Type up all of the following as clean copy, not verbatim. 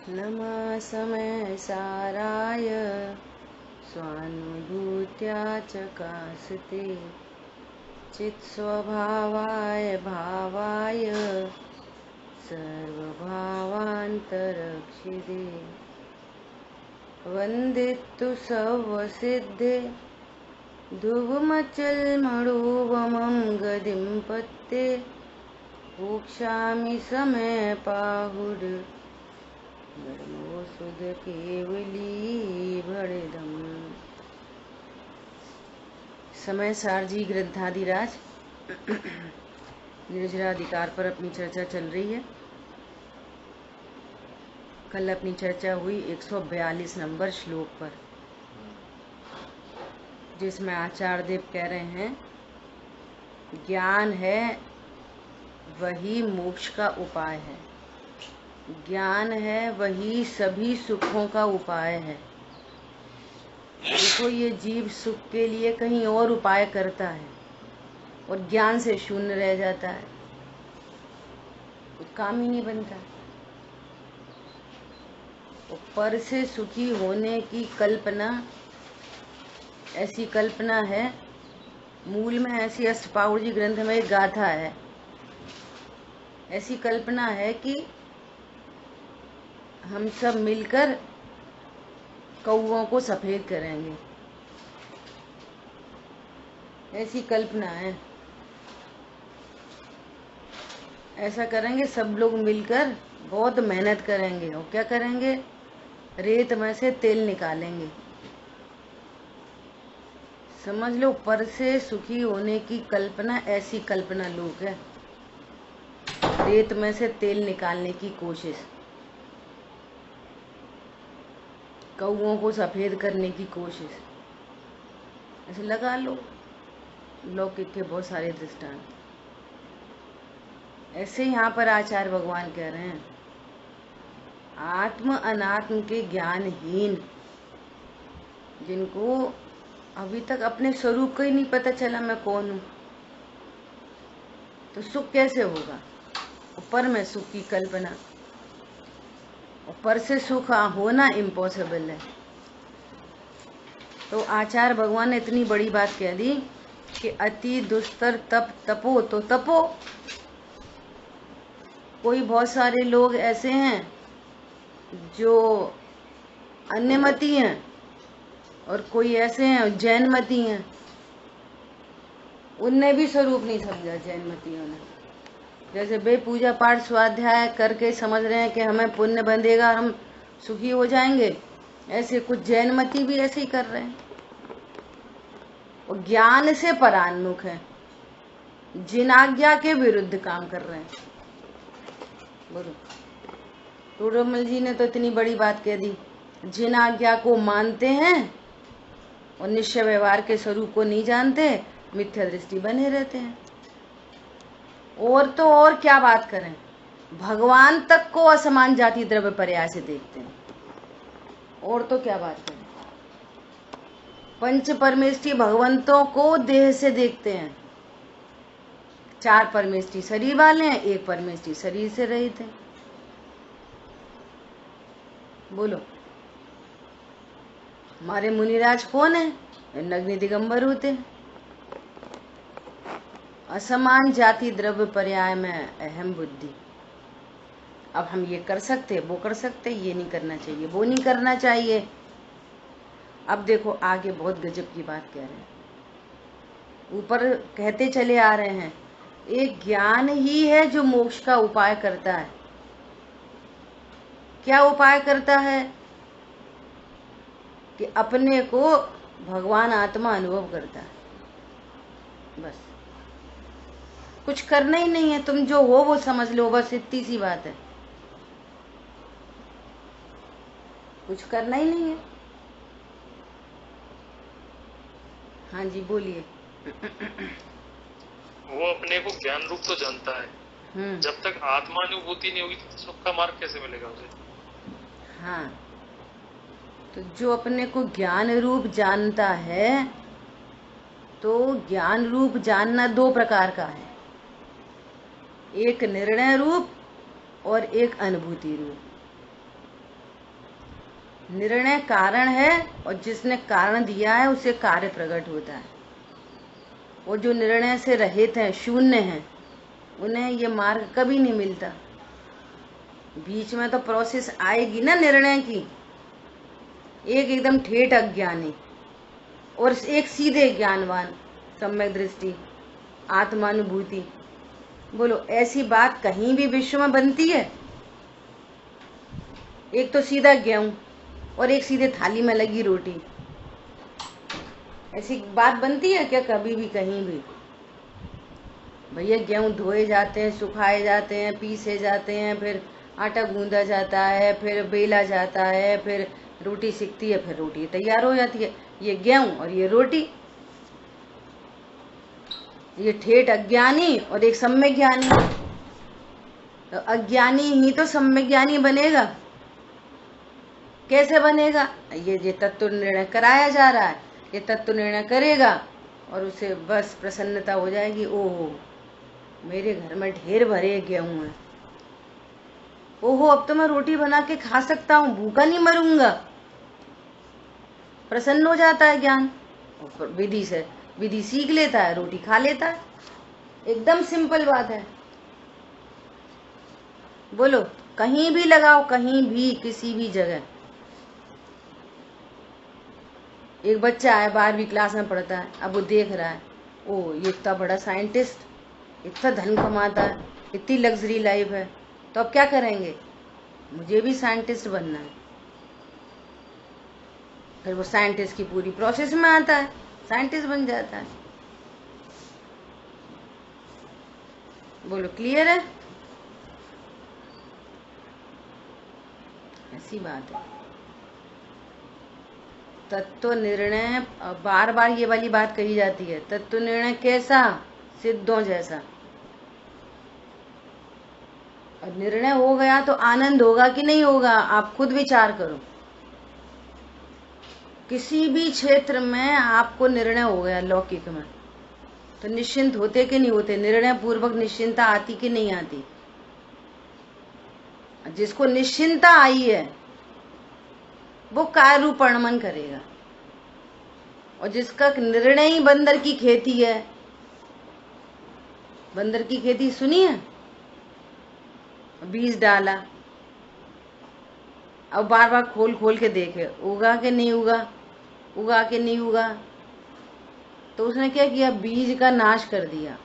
नमः समय साराय स्वानुभूत्या चकासते चित्स्वभावाय भावाय सर्वभावान्तरक्षिते वन्दितु सर्वसिद्धे ध्रुवमचलमणोवमं गतिं पत्ते मोक्षामि समय पाहुड धर्मोऽसुध केवली भणिदम्। समय सारजी ग्रंथादिराज निर्जराधिकार पर अपनी चर्चा चल रही है। कल अपनी चर्चा हुई 142 नंबर श्लोक पर, जिसमें आचार्य देव कह रहे हैं ज्ञान है वही मोक्ष का उपाय है, ज्ञान है वही सभी सुखों का उपाय है। देखो ये जीव सुख के लिए कहीं और उपाय करता है और ज्ञान से शून्य रह जाता है, कुछ काम ही नहीं बनता। पर से सुखी होने की कल्पना, ऐसी कल्पना है, मूल में ऐसी अष्टपाउर जी ग्रंथ में एक गाथा है, ऐसी कल्पना है कि हम सब मिलकर कौओं को सफेद करेंगे, ऐसी कल्पना है। ऐसा करेंगे, सब लोग मिलकर बहुत मेहनत करेंगे और क्या करेंगे, रेत में से तेल निकालेंगे। समझ लो, पर से सुखी होने की कल्पना, ऐसी कल्पना लोग है, रेत में से तेल निकालने की कोशिश, कौओं को सफेद करने की कोशिश। ऐसे लगा लो, लौकिक के बहुत सारे दृष्टांत। ऐसे यहाँ पर आचार्य भगवान कह रहे हैं आत्म अनात्म के ज्ञानहीन, जिनको अभी तक अपने स्वरूप का ही नहीं पता चला मैं कौन हूँ, तो सुख कैसे होगा। पर में सुख की कल्पना, और पर से सुख होना इम्पॉसिबल है। तो आचार्य भगवान ने इतनी बड़ी बात कह दी कि अति दुस्तर तप तपो तो तपो। कोई बहुत सारे लोग ऐसे हैं जो अन्यमती हैं और कोई ऐसे हैं जैनमती हैं, उनने भी स्वरूप नहीं समझा जैनमतियों ने। जैसे वे पूजा पाठ स्वाध्याय करके समझ रहे हैं कि हमें पुण्य बंधेगा, हम सुखी हो जाएंगे, ऐसे कुछ जैनमती भी ऐसे ही कर रहे हैं। और ज्ञान से परान्मुख है, जिन आज्ञा के विरुद्ध काम कर रहे हैं। बोलो, टोडरमल जी ने तो इतनी बड़ी बात कह दी, जिन आज्ञा को मानते हैं और निश्चय व्यवहार के स्वरूप को नहीं जानते, मिथ्या दृष्टि बने रहते हैं। और तो और क्या बात करें, भगवान तक को असमान जाति द्रव्य पर्याय से देखते हैं, और तो क्या बात करें। पंच परमेष्ठी भगवंतों को देह से देखते हैं, 4 परमेष्ठी शरीर वाले हैं, 1 परमेष्ठी शरीर से रहित है। बोलो, हमारे मुनिराज कौन है, नग्नि दिगंबर होते हैं। असमान जाति द्रव्य पर्याय में अहम बुद्धि। अब हम ये कर सकते, वो कर सकते, ये नहीं करना चाहिए, वो नहीं करना चाहिए। अब देखो आगे बहुत गजब की बात कह रहे हैं, ऊपर कहते चले आ रहे हैं एक ज्ञान ही है जो मोक्ष का उपाय करता है। क्या उपाय करता है कि अपने को भगवान आत्मा अनुभव करता है, बस कुछ करना ही नहीं है, तुम जो हो वो समझ लो, बस इतनी सी बात है, कुछ करना ही नहीं है। हाँ जी बोलिए। वो अपने को ज्ञान रूप तो जानता है, जब तक आत्मानुभूति नहीं होगी तो सुख का मार्ग कैसे मिलेगा उसे। हाँ, तो जो अपने को ज्ञान रूप जानता है, तो ज्ञान रूप जानना 2 प्रकार का है, एक निर्णय रूप और एक अनुभूति रूप। निर्णय कारण है और जिसने कारण दिया है उसे कार्य प्रकट होता है। वो जो निर्णय से रहित हैं, शून्य हैं, उन्हें ये मार्ग कभी नहीं मिलता। बीच में तो प्रोसेस आएगी ना निर्णय की। एक एकदम ठेठ अज्ञानी और एक सीधे ज्ञानवान, सम्यक दृष्टि, आत्मानुभूति। बोलो ऐसी बात कहीं भी विश्व में बनती है? एक तो सीधा गेहूं और एक सीधे थाली में लगी रोटी, ऐसी बात बनती है क्या कभी भी कहीं भी? भैया गेहूं धोए जाते हैं, सुखाए जाते हैं, पीसे जाते हैं, फिर आटा गूंदा जाता है, फिर बेला जाता है, फिर रोटी सिकती है, फिर रोटी तैयार हो जाती है। ये गेहूं और ये रोटी। ये ठेठ अज्ञानी और एक सम्यक ज्ञानी। तो अज्ञानी ही तो सम्यक ज्ञानी बनेगा। कैसे बनेगा? ये तत्व निर्णय कराया जा रहा है। ये तत्व निर्णय करेगा और उसे बस प्रसन्नता हो जाएगी। ओहो, मेरे घर में ढेर भरे गेहूं है। ओहो, अब तो मैं रोटी बना के खा सकता हूँ, भूखा नहीं मरूंगा। प्रसन्न हो जाता है ज्ञान, विधि से विधि सीख लेता है, रोटी खा लेता है। एकदम सिंपल बात है। बोलो कहीं भी लगाओ, कहीं भी, किसी भी जगह। एक बच्चा है, 12वीं क्लास में पढ़ता है। अब वो देख रहा है, ओ ये इतना बड़ा साइंटिस्ट, इतना धन कमाता है, इतनी लग्जरी लाइफ है, तो अब क्या करेंगे? मुझे भी साइंटिस्ट बनना है। फिर वो साइंटिस्ट की पूरी प्रोसेस में आता है, साइंटिस्ट बन जाता है। बोलो क्लियर है? ऐसी बात है। तत्व निर्णय, बार बार ये वाली बात कही जाती है, तत्व निर्णय कैसा? सिद्धों जैसा। और निर्णय हो गया तो आनंद होगा कि नहीं होगा? आप खुद विचार करो। किसी भी क्षेत्र में आपको निर्णय हो गया लौकिक में, तो निश्चिंत होते कि नहीं होते? निर्णय पूर्वक निश्चिंता आती कि नहीं आती? जिसको निश्चिंता आई है वो काय रूप परिणमन करेगा। और जिसका निर्णय ही बंदर की खेती है, बंदर की खेती सुनी है? बीज डाला, अब बार बार खोल खोल के देखे उगा के नहीं उगा, उगा के नहीं उगा, तो उसने क्या किया? बीज का नाश कर दिया।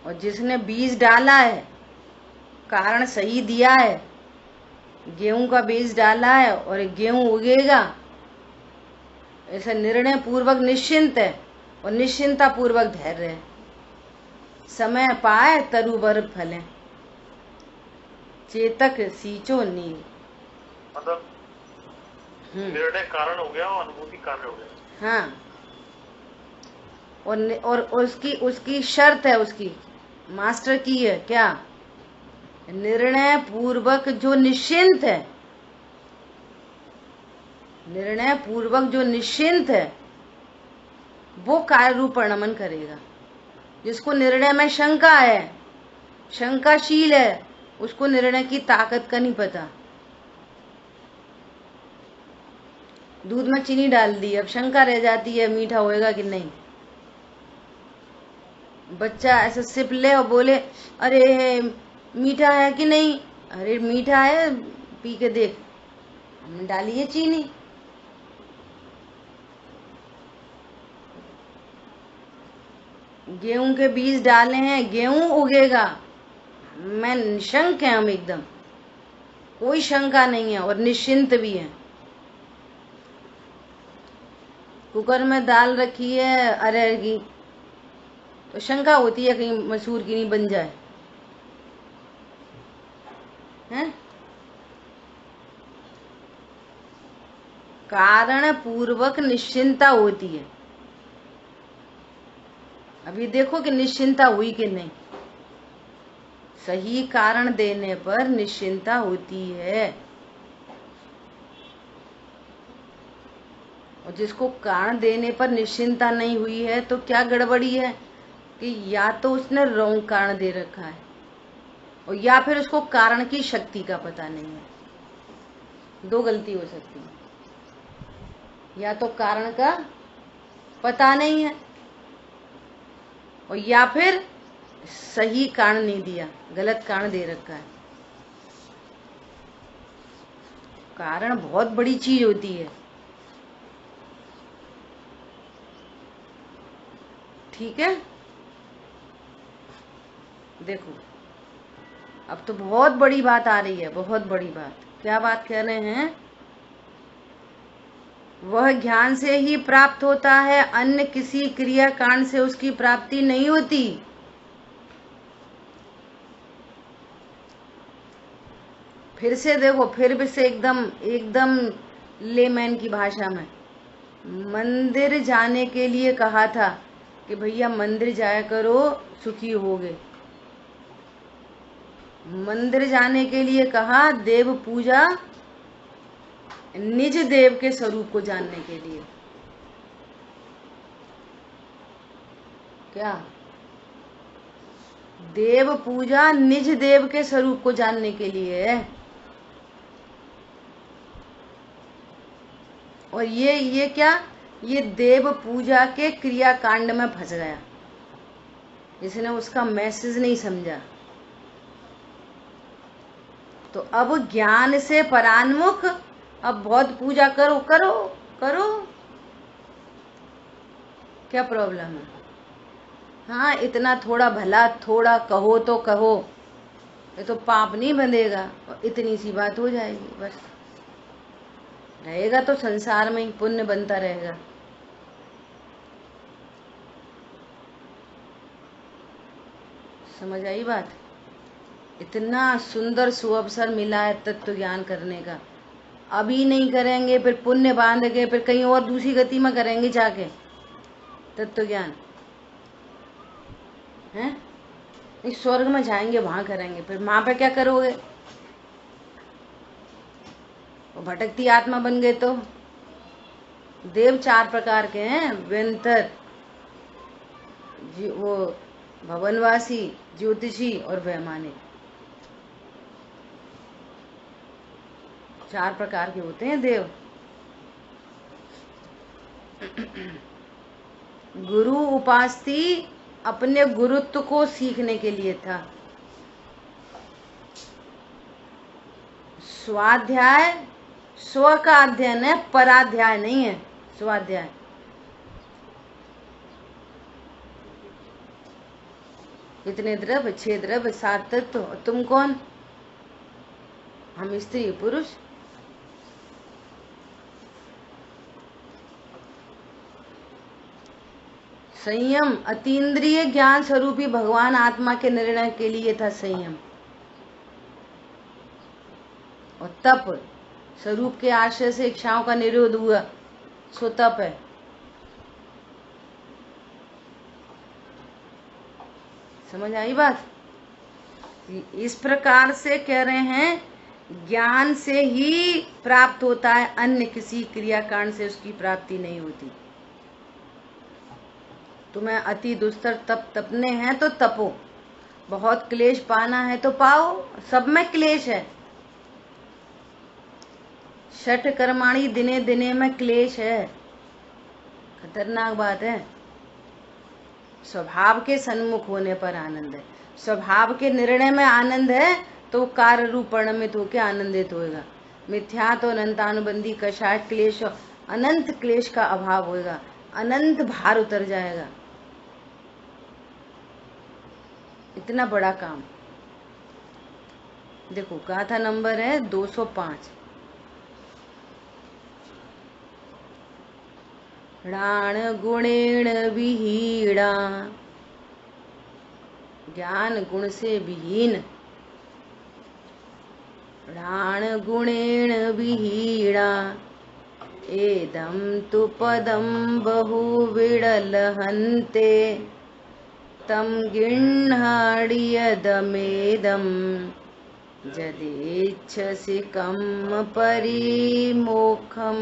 और जिसने बीज डाला है, कारण सही दिया है, गेहूं का बीज डाला है और गेहूं उगेगा, ऐसा निर्णय पूर्वक निश्चिंत है और निश्चिंता पूर्वक धैर्य है। समय पाए तरुबर फले, चेतक सींचो नील। मतलब निर्णय कारण हो गया और अनुभूति कार्य हो गया। हाँ, और उसकी शर्त है, उसकी मास्टर की है क्या? निर्णय पूर्वक जो निश्चिंत है, निर्णय पूर्वक जो निश्चिंत है वो कार्य रूप परिणमन करेगा। जिसको निर्णय में शंका है, शंकाशील है, उसको निर्णय की ताकत का नहीं पता। दूध में चीनी डाल दी, अब शंका रह जाती है मीठा होएगा कि नहीं। बच्चा ऐसा सिप ले और बोले अरे मीठा है कि नहीं? अरे मीठा है, पी के देख। हमने डाली है चीनी। गेहूं के बीज डाले हैं, गेहूं उगेगा, मैं निशंक है, हम एकदम कोई शंका नहीं है और निश्चिंत भी है। कुकर में दाल रखी है अरहर की, तो शंका होती है कहीं मसूर की नहीं बन जाए, हैं? कारण पूर्वक निश्चिंता होती है। अभी देखो कि निश्चिंता हुई कि नहीं। सही कारण देने पर निश्चिंता होती है। और जिसको कारण देने पर निश्चिंता नहीं हुई है तो क्या गड़बड़ी है कि या तो उसने रॉन्ग कारण दे रखा है और या फिर उसको कारण की शक्ति का पता नहीं है। दो गलती हो सकती है, या तो कारण का पता नहीं है, और या फिर सही कारण नहीं दिया, गलत कारण दे रखा है। कारण बहुत बड़ी चीज होती है, ठीक है। देखो अब तो बहुत बड़ी बात आ रही है, बहुत बड़ी बात। क्या बात कह रहे हैं? वह ज्ञान से ही प्राप्त होता है, अन्य किसी क्रिया कांड से उसकी प्राप्ति नहीं होती। फिर से देखो, फिर भी से एकदम एकदम लेमैन की भाषा में, मंदिर जाने के लिए कहा था कि भैया मंदिर जाया करो, सुखी होगे। मंदिर जाने के लिए कहा, देव पूजा, निज देव के स्वरूप को जानने के लिए। क्या? देव पूजा निज देव के स्वरूप को जानने के लिए है। और ये क्या, ये देव पूजा के क्रियाकांड में फंस गया, इसने उसका मैसेज नहीं समझा। तो अब ज्ञान से परान्मुख, अब बहुत पूजा करो करो करो, क्या प्रॉब्लम है? हाँ, इतना थोड़ा भला थोड़ा कहो तो कहो, ये तो पाप नहीं बंधेगा, इतनी सी बात हो जाएगी, बस रहेगा तो संसार में ही पुण्य बनता रहेगा। समझ आई बात? इतना सुंदर सुअवसर मिला है तत्व ज्ञान करने का, अभी नहीं करेंगे फिर पुण्य बांध के फिर कहीं और दूसरी गति में करेंगे जाके तत्व ज्ञान है। इस स्वर्ग में जाएंगे वहां करेंगे, फिर वहां पे क्या करोगे? वो भटकती आत्मा बन गए तो। देव चार प्रकार के हैं, व्यंतर, वो भवनवासी, ज्योतिषी और वैमानिक, चार प्रकार के होते हैं देव। गुरु उपासती अपने गुरुत्व को सीखने के लिए था। स्वाध्याय स्व का अध्ययन है, पराध्याय नहीं है, स्वाध्याय। कितने द्रव्य? 6 द्रव्य, 7 तत्व। तुम कौन? हम स्त्री पुरुष। संयम अतीन्द्रिय ज्ञान स्वरूपी भगवान आत्मा के निर्णय के लिए था संयम। और तप स्वरूप के आश्रय से इच्छाओं का निरोध हुआ, सो तप है। समझ आई बात? इस प्रकार से कह रहे हैं, ज्ञान से ही प्राप्त होता है, अन्य किसी क्रियाकांड से उसकी प्राप्ति नहीं होती। तुम्हें अति दुस्तर तप तपने हैं तो तपो, बहुत क्लेश पाना है तो पाओ, सब में क्लेश है। छठ कर्माणी दिने दिने में क्लेश है, खतरनाक बात है। स्वभाव के सन्मुख होने पर आनंद है, स्वभाव के निर्णय में आनंद है तो कार्य रूप परिणमित होकर आनंदित होएगा। मिथ्या तो अनंतानुबंधी कषाय क्लेश, अनंत क्लेश का अभाव होएगा, अनंत भार उतर जाएगा। इतना बड़ा काम। देखो गाथा नंबर है 205। णाण गुणेण विहीणा, ज्ञान गुण से विहीन। णाण गुणेण विहीणा, एदम तु पदम बहु विडलहन्ते, तम गृह्णाडि यदमेदम, यदेच्छसि कम परिमोक्षम।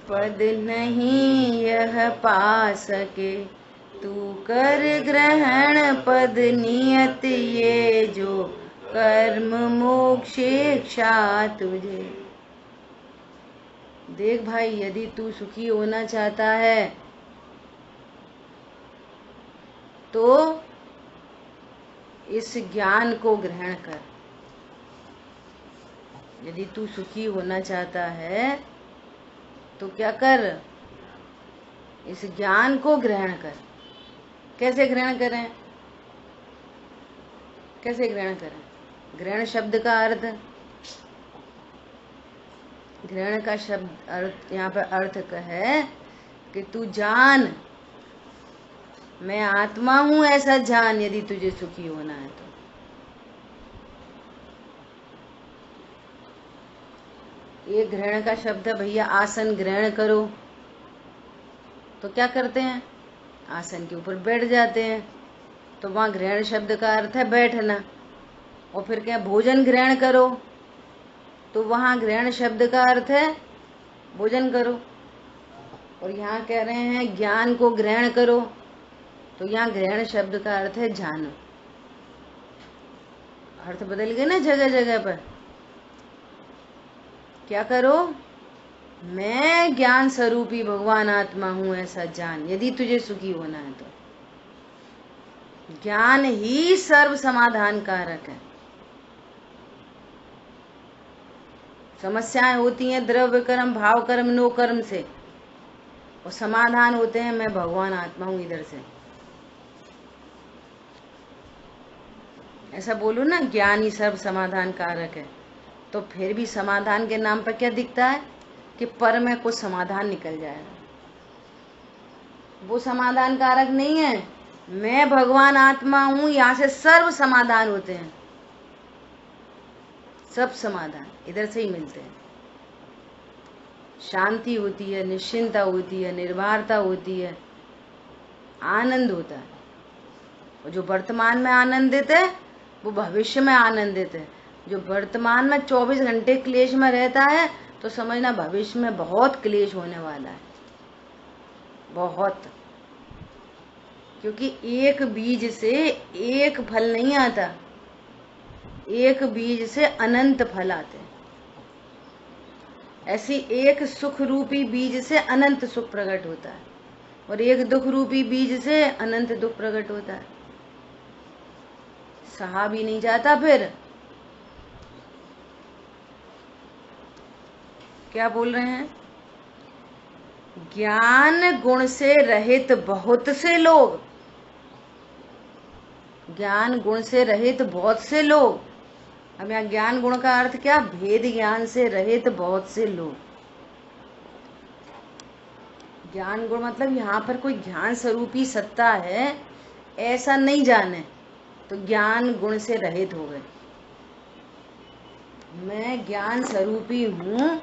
पद नहीं यह पा सके, तू कर ग्रहण पद नियत ये जो कर्म मोक्ष इच्छा तुझे। देख भाई, यदि तू सुखी होना चाहता है तो इस ज्ञान को ग्रहण कर। यदि तू सुखी होना चाहता है तो क्या कर, इस ज्ञान को ग्रहण कर। कैसे ग्रहण करें? कैसे ग्रहण करें? ग्रहण शब्द का अर्थ, ग्रहण का शब्द अर्थ यहाँ पर अर्थ का है कि तू जान, मैं आत्मा हूं ऐसा जान। यदि तुझे सुखी होना है तो ये ग्रहण का शब्द है भैया। आसन ग्रहण करो तो क्या करते हैं? आसन के ऊपर बैठ जाते हैं, तो वहां ग्रहण शब्द का अर्थ है बैठना। और फिर क्या, भोजन ग्रहण करो तो वहां ग्रहण शब्द का अर्थ है भोजन करो। और यहाँ कह रहे हैं ज्ञान को ग्रहण करो तो यहाँ ग्रहण शब्द का अर्थ है जानो। अर्थ बदल गए ना जगह जगह पर। क्या करो? मैं ज्ञान स्वरूपी भगवान आत्मा हूं ऐसा जान, यदि तुझे सुखी होना है तो। ज्ञान ही सर्व समाधान कारक है। समस्याएं होती हैं द्रव्य कर्म, भाव कर्म, नो कर्म से, और समाधान होते हैं मैं भगवान आत्मा हूं इधर से। ऐसा बोलो ना, ज्ञान ही सर्व समाधान कारक है। तो फिर भी समाधान के नाम पर क्या दिखता है कि पर में कुछ समाधान निकल जाएगा। वो समाधान कारक नहीं है। मैं भगवान आत्मा हूं, यहाँ से सर्व समाधान होते हैं। सब समाधान इधर से ही मिलते हैं। शांति होती है, निश्चिंता होती है, निर्भरता होती है, आनंद होता है। और जो वर्तमान में आनंदित है वो भविष्य में आनंदित है। जो वर्तमान में 24 घंटे क्लेश में रहता है तो समझना भविष्य में बहुत क्लेश होने वाला है, बहुत। क्योंकि एक बीज से एक फल नहीं आता, एक बीज से अनंत फल आते हैं। ऐसी एक सुख रूपी बीज से अनंत सुख प्रकट होता है, और एक दुख रूपी बीज से अनंत दुख प्रकट होता है। सहा भी नहीं जाता। फिर क्या बोल रहे हैं? ज्ञान गुण से रहित बहुत से लोग, ज्ञान गुण से रहित बहुत से लोग। अब यहाँ ज्ञान गुण का अर्थ क्या? भेद ज्ञान से रहित बहुत से लोग। ज्ञान गुण मतलब यहाँ पर कोई ज्ञान स्वरूपी सत्ता है ऐसा नहीं जाने तो ज्ञान गुण से रहित हो गए। मैं ज्ञान स्वरूपी हूँ,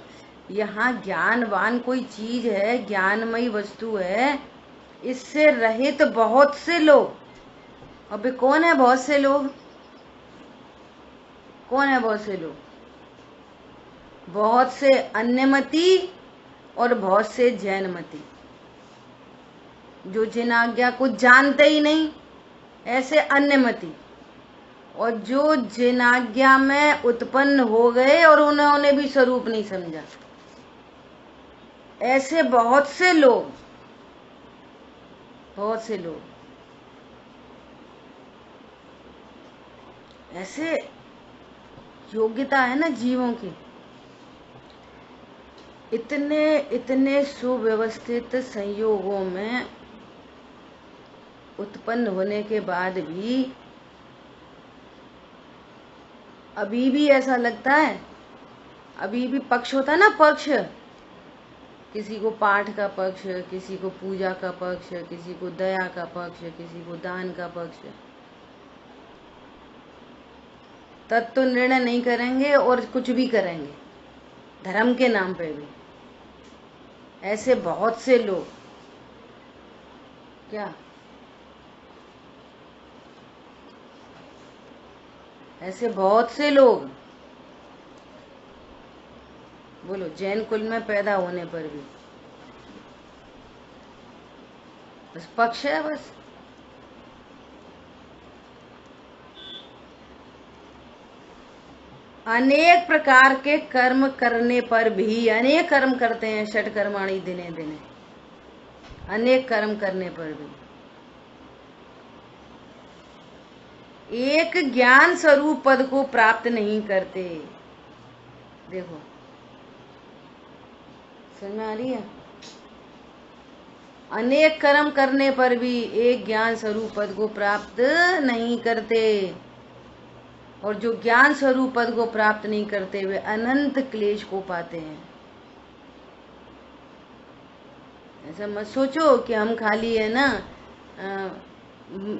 यहाँ ज्ञानवान कोई चीज है, ज्ञानमयी वस्तु है, इससे रहित बहुत से लोग। अबे कौन है बहुत से लोग? कौन है बहुत से लोग? बहुत से अन्यमती और बहुत से जैनमती, जो जिन आज्ञा को जानते ही नहीं, ऐसे अन्यमती। और जो जिन आज्ञा में उत्पन्न हो गए और उन्होंने भी स्वरूप नहीं समझा, ऐसे बहुत से लोग, बहुत से लोग। ऐसे योग्यता है ना जीवों की, इतने इतने सुव्यवस्थित संयोगों में उत्पन्न होने के बाद भी अभी भी ऐसा लगता है, अभी भी पक्ष होता है ना, पक्ष। किसी को पाठ का पक्ष, किसी को पूजा का पक्ष, किसी को दया का पक्ष, किसी को दान का पक्ष। तत्व निर्णय नहीं करेंगे और कुछ भी करेंगे धर्म के नाम पे भी। ऐसे बहुत से लोग, क्या ऐसे बहुत से लोग, बोलो, जैन कुल में पैदा होने पर भी बस पक्ष है, बस अनेक प्रकार के कर्म करने पर भी, अनेक कर्म करते हैं, षट कर्माणि दिने दिने, अनेक कर्म करने पर भी एक ज्ञान स्वरूप पद को प्राप्त नहीं करते। देखो समझ में आ रही है? अनेक कर्म करने पर भी एक ज्ञान स्वरूप पद को प्राप्त नहीं करते, और जो ज्ञान स्वरूप पद को प्राप्त नहीं करते वे अनंत क्लेश को पाते हैं। ऐसा मत सोचो कि हम खाली है ना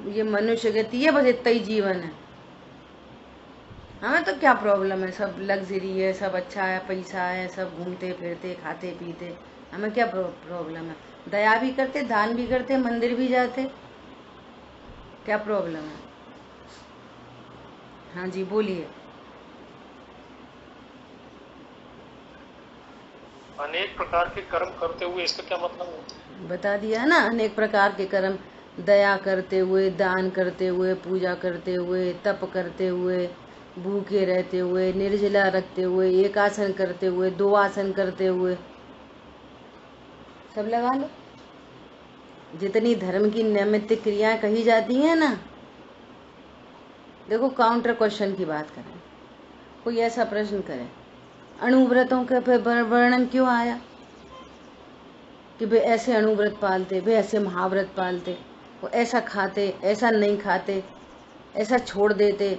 ये मनुष्य गति है, बस इतना ही जीवन है, हमें तो क्या प्रॉब्लम है, सब लग्जरी है, सब अच्छा है, पैसा है, सब घूमते फिरते खाते पीते, हमें क्या प्रॉब्लम है? दया भी करते, दान भी करते, मंदिर भी जाते, क्या प्रॉब्लम है? हाँ जी बोलिए। अनेक प्रकार के कर्म करते हुए, इसका क्या मतलब है? बता दिया ना, अनेक प्रकार के कर्म, दया करते हुए, दान करते हुए, पूजा करते हुए, तप करते हुए, भूखे रहते हुए, निर्जला रखते हुए, एक आसन करते हुए, दो आसन करते हुए, सब लगा लो। जितनी धर्म की नैमित्तिक क्रियाएं कही जाती हैं ना, देखो काउंटर क्वेश्चन की बात करें, कोई ऐसा प्रश्न करे अणुव्रतों के वर्णन क्यों आया कि वे ऐसे अणुव्रत पालते, वे ऐसे महाव्रत पालते, वो ऐसा खाते, ऐसा नहीं खाते, ऐसा छोड़ देते,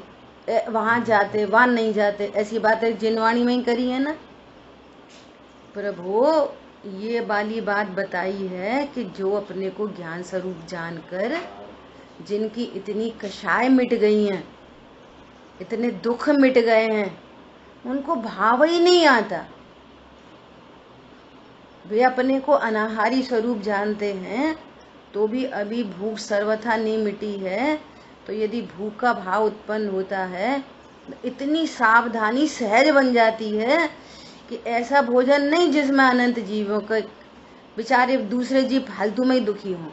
वहां जाते, वहां नहीं जाते, ऐसी बातें जिनवाणी में ही करी है ना। प्रभु ये वाली बात बताई है कि जो अपने को ज्ञान स्वरूप जानकर जिनकी इतनी कषाय मिट गई हैं, इतने दुख मिट गए हैं, उनको भाव ही नहीं आता। वे अपने को अनाहारी स्वरूप जानते हैं, तो भी अभी भूख सर्वथा नहीं मिटी है। तो यदि भूख का भाव उत्पन्न होता है, इतनी सावधानी सहज बन जाती है कि ऐसा भोजन नहीं जिसमें अनंत जीवों के बेचारे दूसरे जीव फालतू में ही दुखी हों,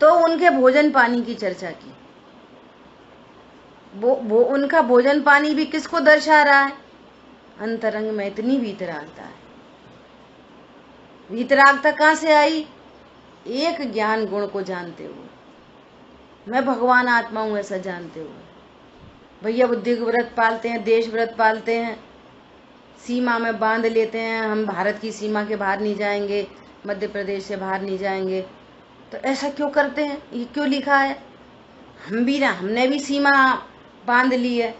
तो उनके भोजन पानी की चर्चा की। वो उनका भोजन पानी भी किसको दर्शा रहा है? अंतरंग में इतनी वीतरागता है। वीतरागता कहाँ से आई? एक ज्ञान गुण को जानते हुए, मैं भगवान आत्मा हूं ऐसा जानते हुए। भैया बुद्धि व्रत पालते हैं, देश व्रत पालते हैं, सीमा में बांध लेते हैं, हम भारत की सीमा के बाहर नहीं जाएंगे, मध्य प्रदेश से बाहर नहीं जाएंगे। तो ऐसा क्यों करते हैं? ये क्यों लिखा है? हमने भी सीमा बांध ली है,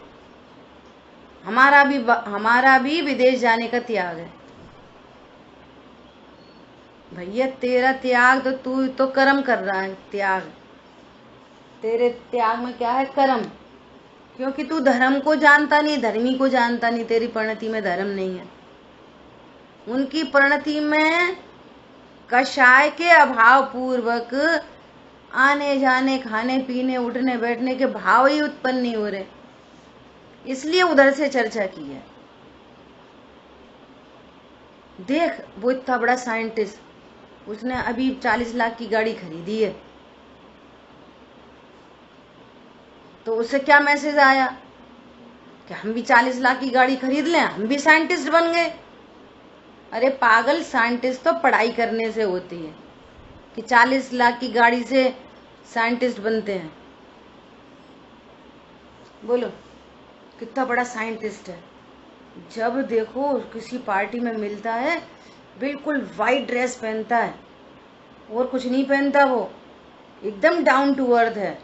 हमारा भी विदेश जाने का त्याग है। भैया तेरा त्याग तो तू तो कर्म कर रहा है, त्याग तेरे त्याग में क्या है? कर्म। क्योंकि तू धर्म को जानता नहीं, धर्मी को जानता नहीं, तेरी परिणति में धर्म नहीं है। उनकी परिणति में कषाय के अभाव पूर्वक आने जाने, खाने पीने, उठने बैठने के भाव ही उत्पन्न नहीं हो रहे, इसलिए उधर से चर्चा की है। देख वो इतना बड़ा साइंटिस्ट, उसने अभी 40 लाख की गाड़ी खरीदी है, तो उससे क्या मैसेज आया कि हम भी 40 लाख की गाड़ी खरीद लें, हम भी साइंटिस्ट बन गए। अरे पागल, साइंटिस्ट तो पढ़ाई करने से होती है कि 40 लाख की गाड़ी से साइंटिस्ट बनते हैं। बोलो कितना बड़ा साइंटिस्ट है। जब देखो किसी पार्टी में मिलता है, बिल्कुल वाइट ड्रेस पहनता है और कुछ नहीं पहनता, वो एकदम डाउन टू अर्थ है।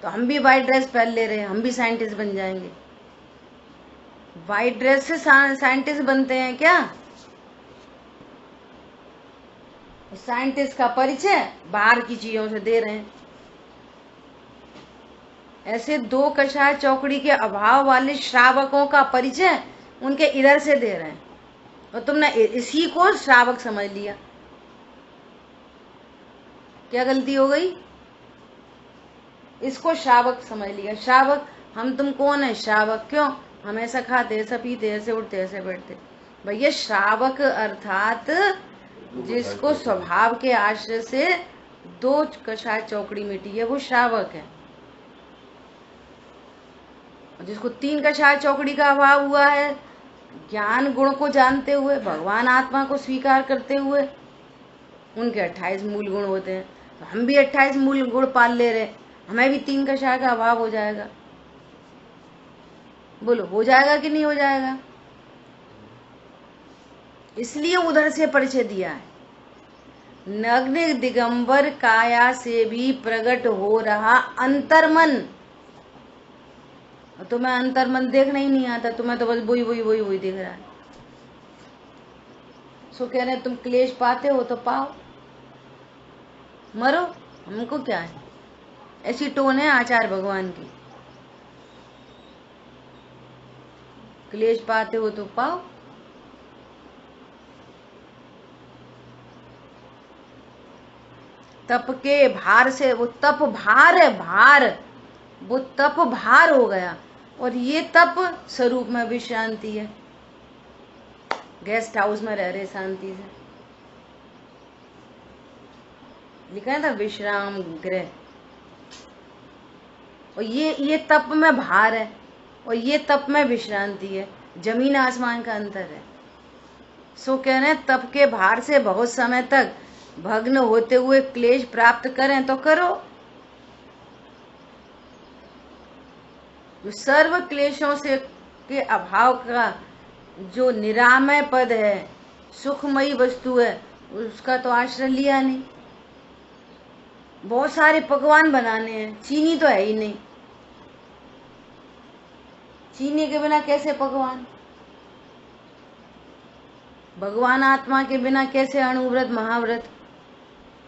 तो हम भी वाइट ड्रेस पहन ले रहे हैं, हम भी साइंटिस्ट बन जाएंगे। वाइट ड्रेस से साइंटिस्ट बनते हैं क्या? साइंटिस्ट का परिचय बाहर की चीजों से दे रहे हैं। ऐसे दो कषाय चौकड़ी के अभाव वाले श्रावकों का परिचय उनके इधर से दे रहे हैं, और तुमने इसी को श्रावक समझ लिया। क्या गलती हो गई? इसको श्रावक समझ लिया। श्रावक, हम तुम कौन है? श्रावक। क्यों? हम ऐसा खाते, ऐसा पीते, ऐसे उठते, ऐसे बैठते। भैया श्रावक अर्थात जिसको स्वभाव के आश्रय से दो कषाय चौकड़ी मिटी है, वो श्रावक है। और जिसको 3 कषाय चौकड़ी का अभाव हुआ है, ज्ञान गुण को जानते हुए, भगवान आत्मा को स्वीकार करते हुए, उनके 28 मूल गुण होते हैं। तो हम भी 28 मूल गुण पाल ले रहे, हमें भी 3 कषाय का अभाव हो जाएगा। बोलो हो जाएगा कि नहीं हो जाएगा? इसलिए उधर से परिचय दिया है, नग्न दिगंबर काया से भी प्रकट हो रहा अंतर्मन। तुम्हें अंतर्मन देखना ही नहीं आता, तुम्हें तो बस वही वही वही वही दिख रहा है। सो कह रहे तुम क्लेश पाते हो तो पाओ, मरो, हमको क्या है। ऐसी टोन है आचार्य भगवान की, क्लेश पाते हो तो पाओ। तप के भार से, वो तप भार है, भार, वो तप भार हो गया। और ये तप स्वरूप में विश्रांति है, गेस्ट हाउस में रह रहे शांति से, लिखा है था विश्राम गृह। और ये तप में भार है और ये तप में विश्रांति है, जमीन आसमान का अंतर है। सो कह रहे हैं तप के भार से बहुत समय तक भग्न होते हुए क्लेश प्राप्त करें तो करो। सर्व क्लेशों से के अभाव का जो निरामय पद है, सुखमयी वस्तु है, उसका तो आश्रय लिया नहीं। बहुत सारे पकवान बनाने हैं, चीनी तो है ही नहीं, चीनी के बिना कैसे पकवान, भगवान आत्मा के बिना कैसे अणुव्रत महाव्रत,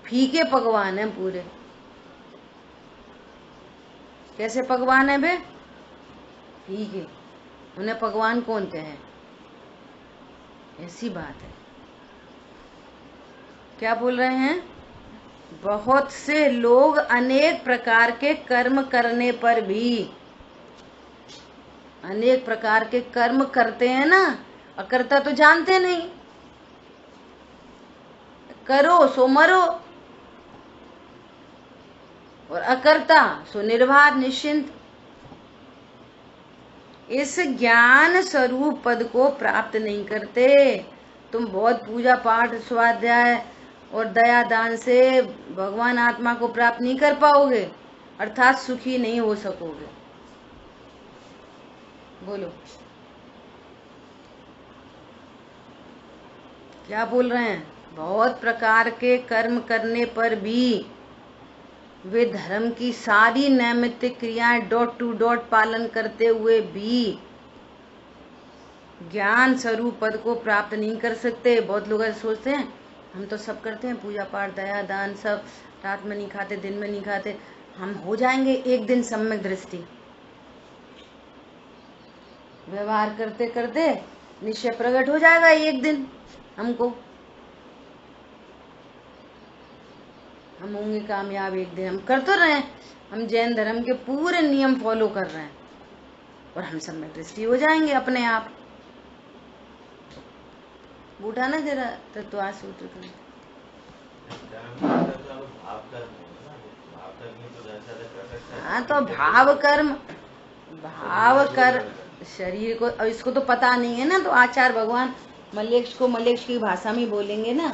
फीके पकवान हैं पूरे। कैसे पकवान है बे? फीके, उन्हें पकवान कौन कहे? ऐसी बात है। क्या बोल रहे हैं? बहुत से लोग अनेक प्रकार के कर्म करने पर भी, अनेक प्रकार के कर्म करते हैं ना, और करता तो जानते नहीं, करो सो मरो, और अकर्ता सो निर्वाध निश्चिंत। इस ज्ञान स्वरूप पद को प्राप्त नहीं करते। तुम बहुत पूजा पाठ स्वाध्याय और दया दान से भगवान आत्मा को प्राप्त नहीं कर पाओगे, अर्थात सुखी नहीं हो सकोगे। बोलो क्या बोल रहे हैं? बहुत प्रकार के कर्म करने पर भी, वे धर्म की सारी नैमित्तिक क्रियाएं डॉट टू डॉट पालन करते हुए भी ज्ञान स्वरूप पद को प्राप्त नहीं कर सकते। बहुत लोग ऐसे सोचते हैं हम तो सब करते हैं, पूजा पाठ दया दान सब, रात में नहीं खाते दिन में नहीं खाते, हम हो जाएंगे एक दिन सम्यक दृष्टि। व्यवहार करते करते निश्चय प्रकट हो जाएगा एक दिन हमको, हम होंगे कामयाब एक दिन। हम कर तो रहे हैं, हम जैन धर्म के पूरे नियम फॉलो कर रहे हैं और हम सम्यक दृष्टि हो जाएंगे अपने आप। बूढ़ा ना जरा तत्व सूत्र कर। हाँ तो भाव कर्म, भाव कर शरीर को, और इसको तो पता नहीं है ना, तो आचार्य भगवान मलेक्ष को मलेक्ष की भाषा में बोलेंगे ना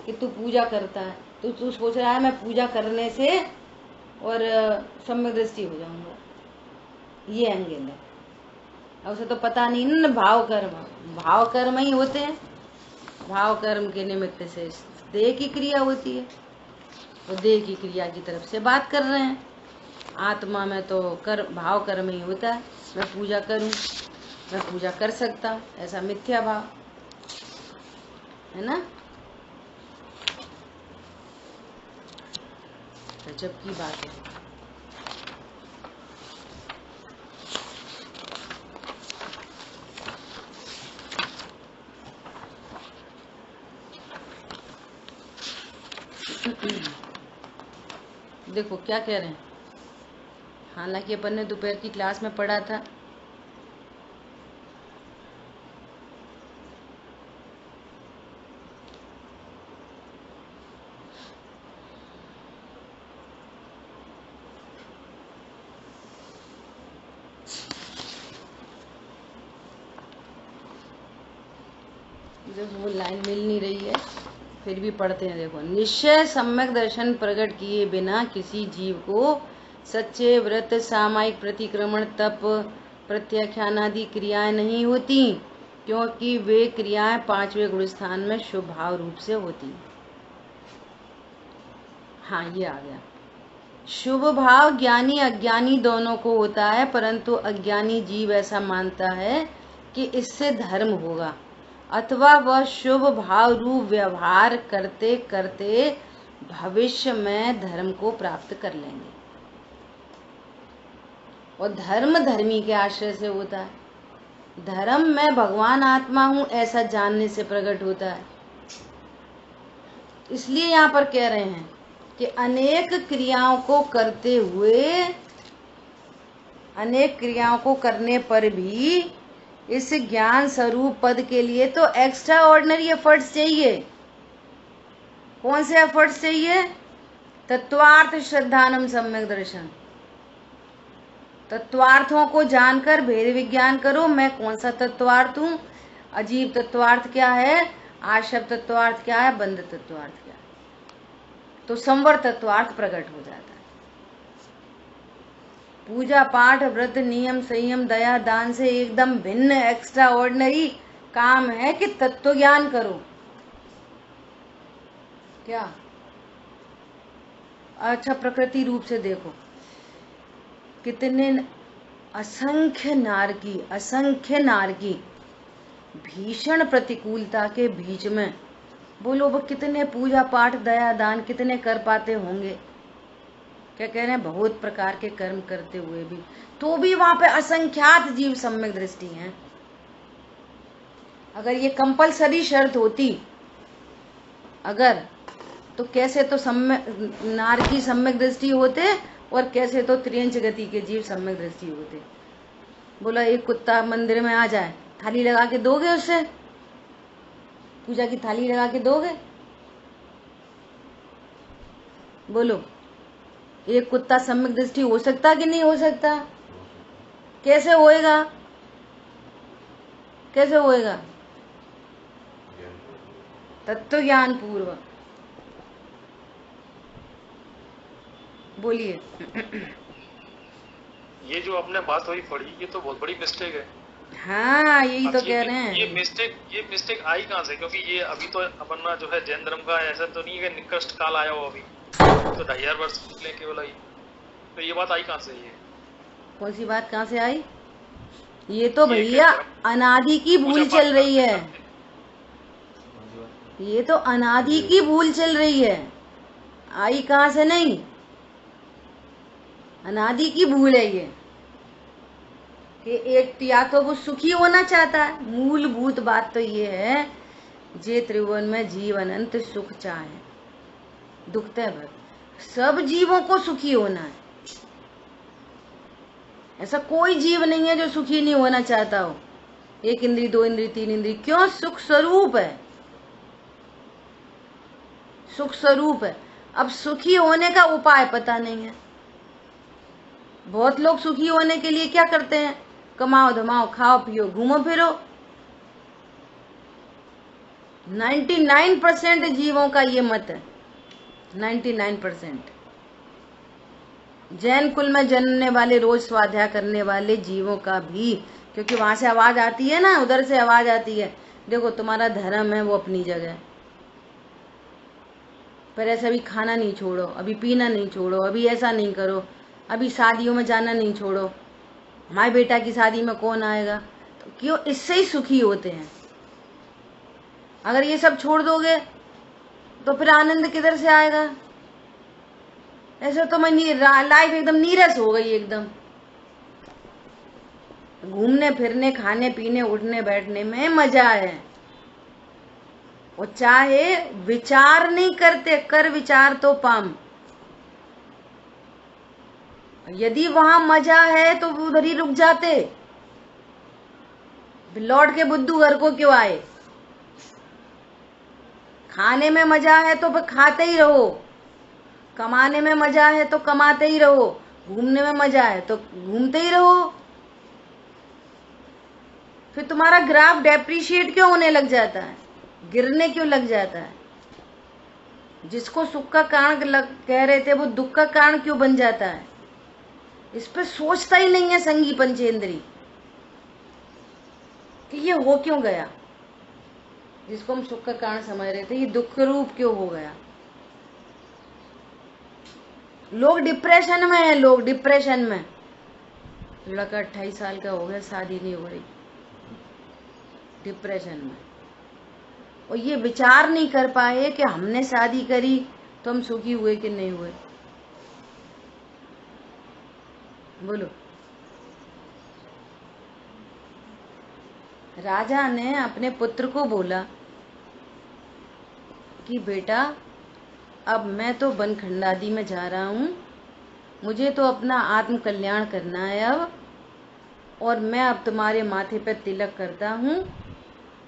कि तू पूजा करता है, तो तू सोच रहा है मैं पूजा करने से और सम्यक दृष्टि हो जाऊंगा, ये एंगल है। अब उसे तो पता नहीं ना भाव कर्म, भाव कर्म ही होते हैं। भाव कर्म के निमित्त से देह की क्रिया होती है, और देह की क्रिया की तरफ से बात कर रहे हैं। आत्मा में तो भाव कर्म ही होता है, मैं पूजा करूं, मैं पूजा कर सकता हूं, ऐसा मिथ्या भाव है ना। गजब की बात है। देखो क्या कह रहे हैं, हालांकि अपन ने दोपहर की क्लास में पढ़ा था, देखो वो लाइन मिल नहीं रही है, फिर भी पढ़ते हैं। देखो, निश्चय सम्यक दर्शन प्रकट किए बिना किसी जीव को सच्चे व्रत, सामायिक प्रतिक्रमण, तप, प्रत्याख्यान आदि क्रियाएं नहीं होती, क्योंकि वे क्रियाएं पांचवें गुण स्थान में शुभ भाव रूप से होती। हाँ, ये आ गया। शुभ भाव ज्ञानी अज्ञानी दोनों को होता है, परंतु अज्ञानी जीव ऐसा मानता है कि इससे धर्म होगा, अथवा वह शुभ भाव रूप व्यवहार करते करते भविष्य में धर्म को प्राप्त कर लेंगे। और धर्म धर्मी के आश्रय से होता है। धर्म मैं भगवान आत्मा हूं ऐसा जानने से प्रकट होता है। इसलिए यहाँ पर कह रहे हैं कि अनेक क्रियाओं को करते हुए, अनेक क्रियाओं को करने पर भी इस ज्ञान स्वरूप पद के लिए तो एक्स्ट्रा ऑर्डिनरी एफर्ट्स चाहिए। कौन से एफर्ट्स चाहिए? तत्वार्थ श्रद्धानम सम्यक दर्शन। तत्वार्थों को जानकर भेद विज्ञान करो। मैं कौन सा तत्वार्थ हूँ? अजीब तत्वार्थ क्या है, आशव तत्वार्थ क्या है, बंध तत्वार्थ क्या है, तो संवर तत्वार्थ प्रकट हो जाता है। पूजा पाठ व्रत नियम संयम दया दान से एकदम भिन्न एक्स्ट्रा ऑर्डिनरी काम है कि तत्व ज्ञान करो। क्या? अच्छा, प्रकृति रूप से देखो, कितने असंख्य नारकी भीषण प्रतिकूलता के बीच में, बोलो वो कितने पूजा पाठ दया दान कितने कर पाते होंगे? क्या कह रहे हैं? बहुत प्रकार के कर्म करते हुए भी तो भी वहां पे असंख्यात जीव सम्यक दृष्टि हैं। अगर ये कंपलसरी शर्त होती अगर, तो कैसे तो नारकी सम्यक दृष्टि होते और कैसे तो त्रियंच गति के जीव सम्यक दृष्टि होते। बोला एक कुत्ता मंदिर में आ जाए, थाली लगा के दोगे? उससे पूजा की थाली लगा के दोगे? बोलो, एक कुत्ता सम्यक दृष्टि हो सकता कि नहीं हो सकता? कैसे होएगा? कैसे होएगा? तत्व ज्ञान पूर्वक। बोलिए। ये जो आपने बात वही पढ़ी, ये तो बहुत बड़ी मिस्टेक है। हाँ, यही तो कह रहे हैं। ये मिस्टेक आई कहाँ से? क्योंकि ये अभी तो अपना जो है जैन धर्म का ऐसा तो नहीं है कि निकृष्ट काल आया हो, अभी तो 2500 वर्ष केवल आई, तो ये बात आई कहाँ से? ये कौन सी बात कहाँ से आई? ये तो भैया अनादि की भूल चल रही है। ये तो अनादि की भूल चल रही है, आई कहाँ से नहीं, अनादि की भूल है ये कि एक या तो वो सुखी होना चाहता है। मूलभूत बात तो ये है, जे त्रिभुवन में जीव अनंत सुख चाहे, दुखते भर सब जीवों को सुखी होना है। ऐसा कोई जीव नहीं है जो सुखी नहीं होना चाहता हो। एक इंद्री, दो इंद्री, तीन इंद्री, क्यों? सुख स्वरूप है, सुख स्वरूप है। अब सुखी होने का उपाय पता नहीं है। बहुत लोग सुखी होने के लिए क्या करते हैं? कमाओ धमाओ, खाओ पियो, घूमो फिरो। 99% जीवों का ये मत है, 99%। जैन कुल में जन्मने वाले, रोज स्वाध्याय करने वाले जीवों का भी, क्योंकि वहां से आवाज आती है ना, उधर से आवाज आती है। देखो तुम्हारा धर्म है वो अपनी जगह, पर ऐसा भी खाना नहीं छोड़ो, अभी पीना नहीं छोड़ो, अभी ऐसा नहीं करो, अभी शादियों में जाना नहीं छोड़ो। हमारे बेटा की शादी में कौन आएगा? तो क्यों? इससे ही सुखी होते हैं। अगर ये सब छोड़ दोगे तो फिर आनंद किधर से आएगा? ऐसे तो मैं लाइफ एकदम नीरस हो गई। एकदम घूमने फिरने, खाने पीने, उठने बैठने में मजा है। और चाहे विचार नहीं करते, कर विचार तो पाम। यदि वहां मजा है तो उधर ही रुक जाते, लौट के बुद्धू घर को क्यों आए? खाने में मजा है तो फिर खाते ही रहो, कमाने में मजा है तो कमाते ही रहो, घूमने में मजा है तो घूमते ही रहो। फिर तुम्हारा ग्राफ डेप्रिशिएट क्यों होने लग जाता है? गिरने क्यों लग जाता है? जिसको सुख का कारण कह रहे थे वो दुख का कारण क्यों बन जाता है? इस पर सोचता ही नहीं है संगी पंचेंद्री कि ये हो क्यों गया। जिसको हम सुख का कारण समझ रहे थे ये दुख रूप क्यों हो गया। लोग डिप्रेशन में है, लोग डिप्रेशन में। लड़का 28 साल का हो गया, शादी नहीं हो रही, डिप्रेशन में। और ये विचार नहीं कर पाए कि हमने शादी करी तो हम सुखी हुए कि नहीं हुए। बोलो। राजा ने अपने पुत्र को बोला कि बेटा अब मैं तो बनखंडादी में जा रहा हूँ, मुझे तो अपना आत्म कल्याण करना है अब, और मैं अब तुम्हारे माथे पे तिलक करता हूँ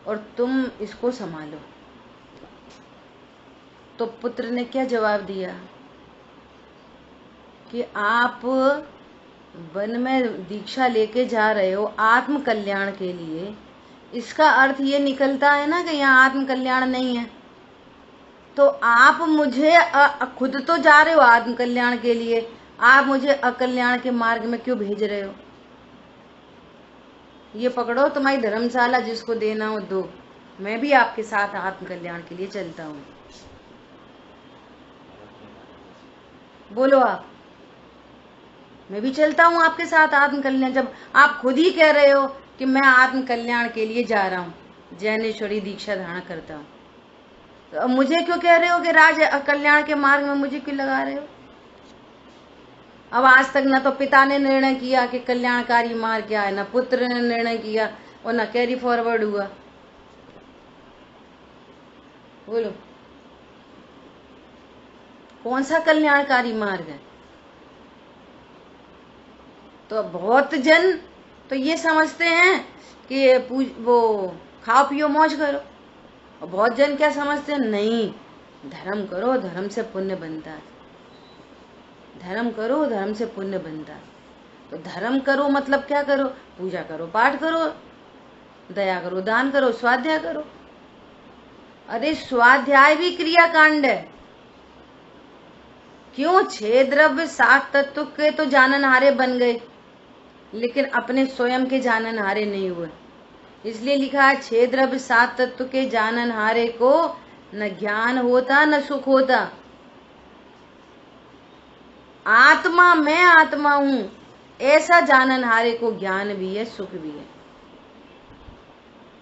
और तुम इसको संभालो। तो पुत्र ने क्या जवाब दिया कि आप वन में दीक्षा लेके जा रहे हो आत्म कल्याण के लिए, इसका अर्थ ये निकलता है ना कि यहाँ आत्म कल्याण नहीं है। तो आप मुझे खुद तो जा रहे हो आत्म कल्याण के लिए, आप मुझे अकल्याण के मार्ग में क्यों भेज रहे हो? ये पकड़ो तुम्हारी धर्मशाला, जिसको देना हो दो, मैं भी आपके साथ आत्म कल्याण के लिए चलता हूँ। बोलो आप। मैं भी चलता हूँ आपके साथ आत्म कल्याण। जब आप खुद ही कह रहे हो कि मैं आत्म कल्याण के लिए जा रहा हूँ, जैनेश्वरी दीक्षा धारण करता हूँ, तो मुझे क्यों कह रहे हो कि राज कल्याण के मार्ग में मुझे क्यों लगा रहे हो? अब आज तक न तो पिता ने निर्णय किया कि कल्याणकारी मार्ग क्या है, न पुत्र ने निर्णय किया और न कैरी फॉरवर्ड हुआ। बोलो कौन सा कल्याणकारी मार्ग है? तो बहुत जन तो ये समझते हैं कि वो खाओ पियो मौज करो, और बहुत जन क्या समझते हैं, नहीं धर्म करो, धर्म से पुण्य बनता है, धर्म करो, धर्म से पुण्य बनता है। तो धर्म करो मतलब क्या करो? पूजा करो, पाठ करो, दया करो, दान करो, स्वाध्याय करो। अरे स्वाध्याय भी क्रियाकांड है। क्यों? 6 द्रव्य 7 तत्व के तो जाननहारे बन गए, लेकिन अपने स्वयं के जाननहारे नहीं हुए। इसलिए लिखा है 6 द्रव्य 7 तत्व के जाननहारे को न ज्ञान होता न सुख होता। आत्मा, मैं आत्मा हूं, ऐसा जाननहारे को ज्ञान भी है, सुख भी है।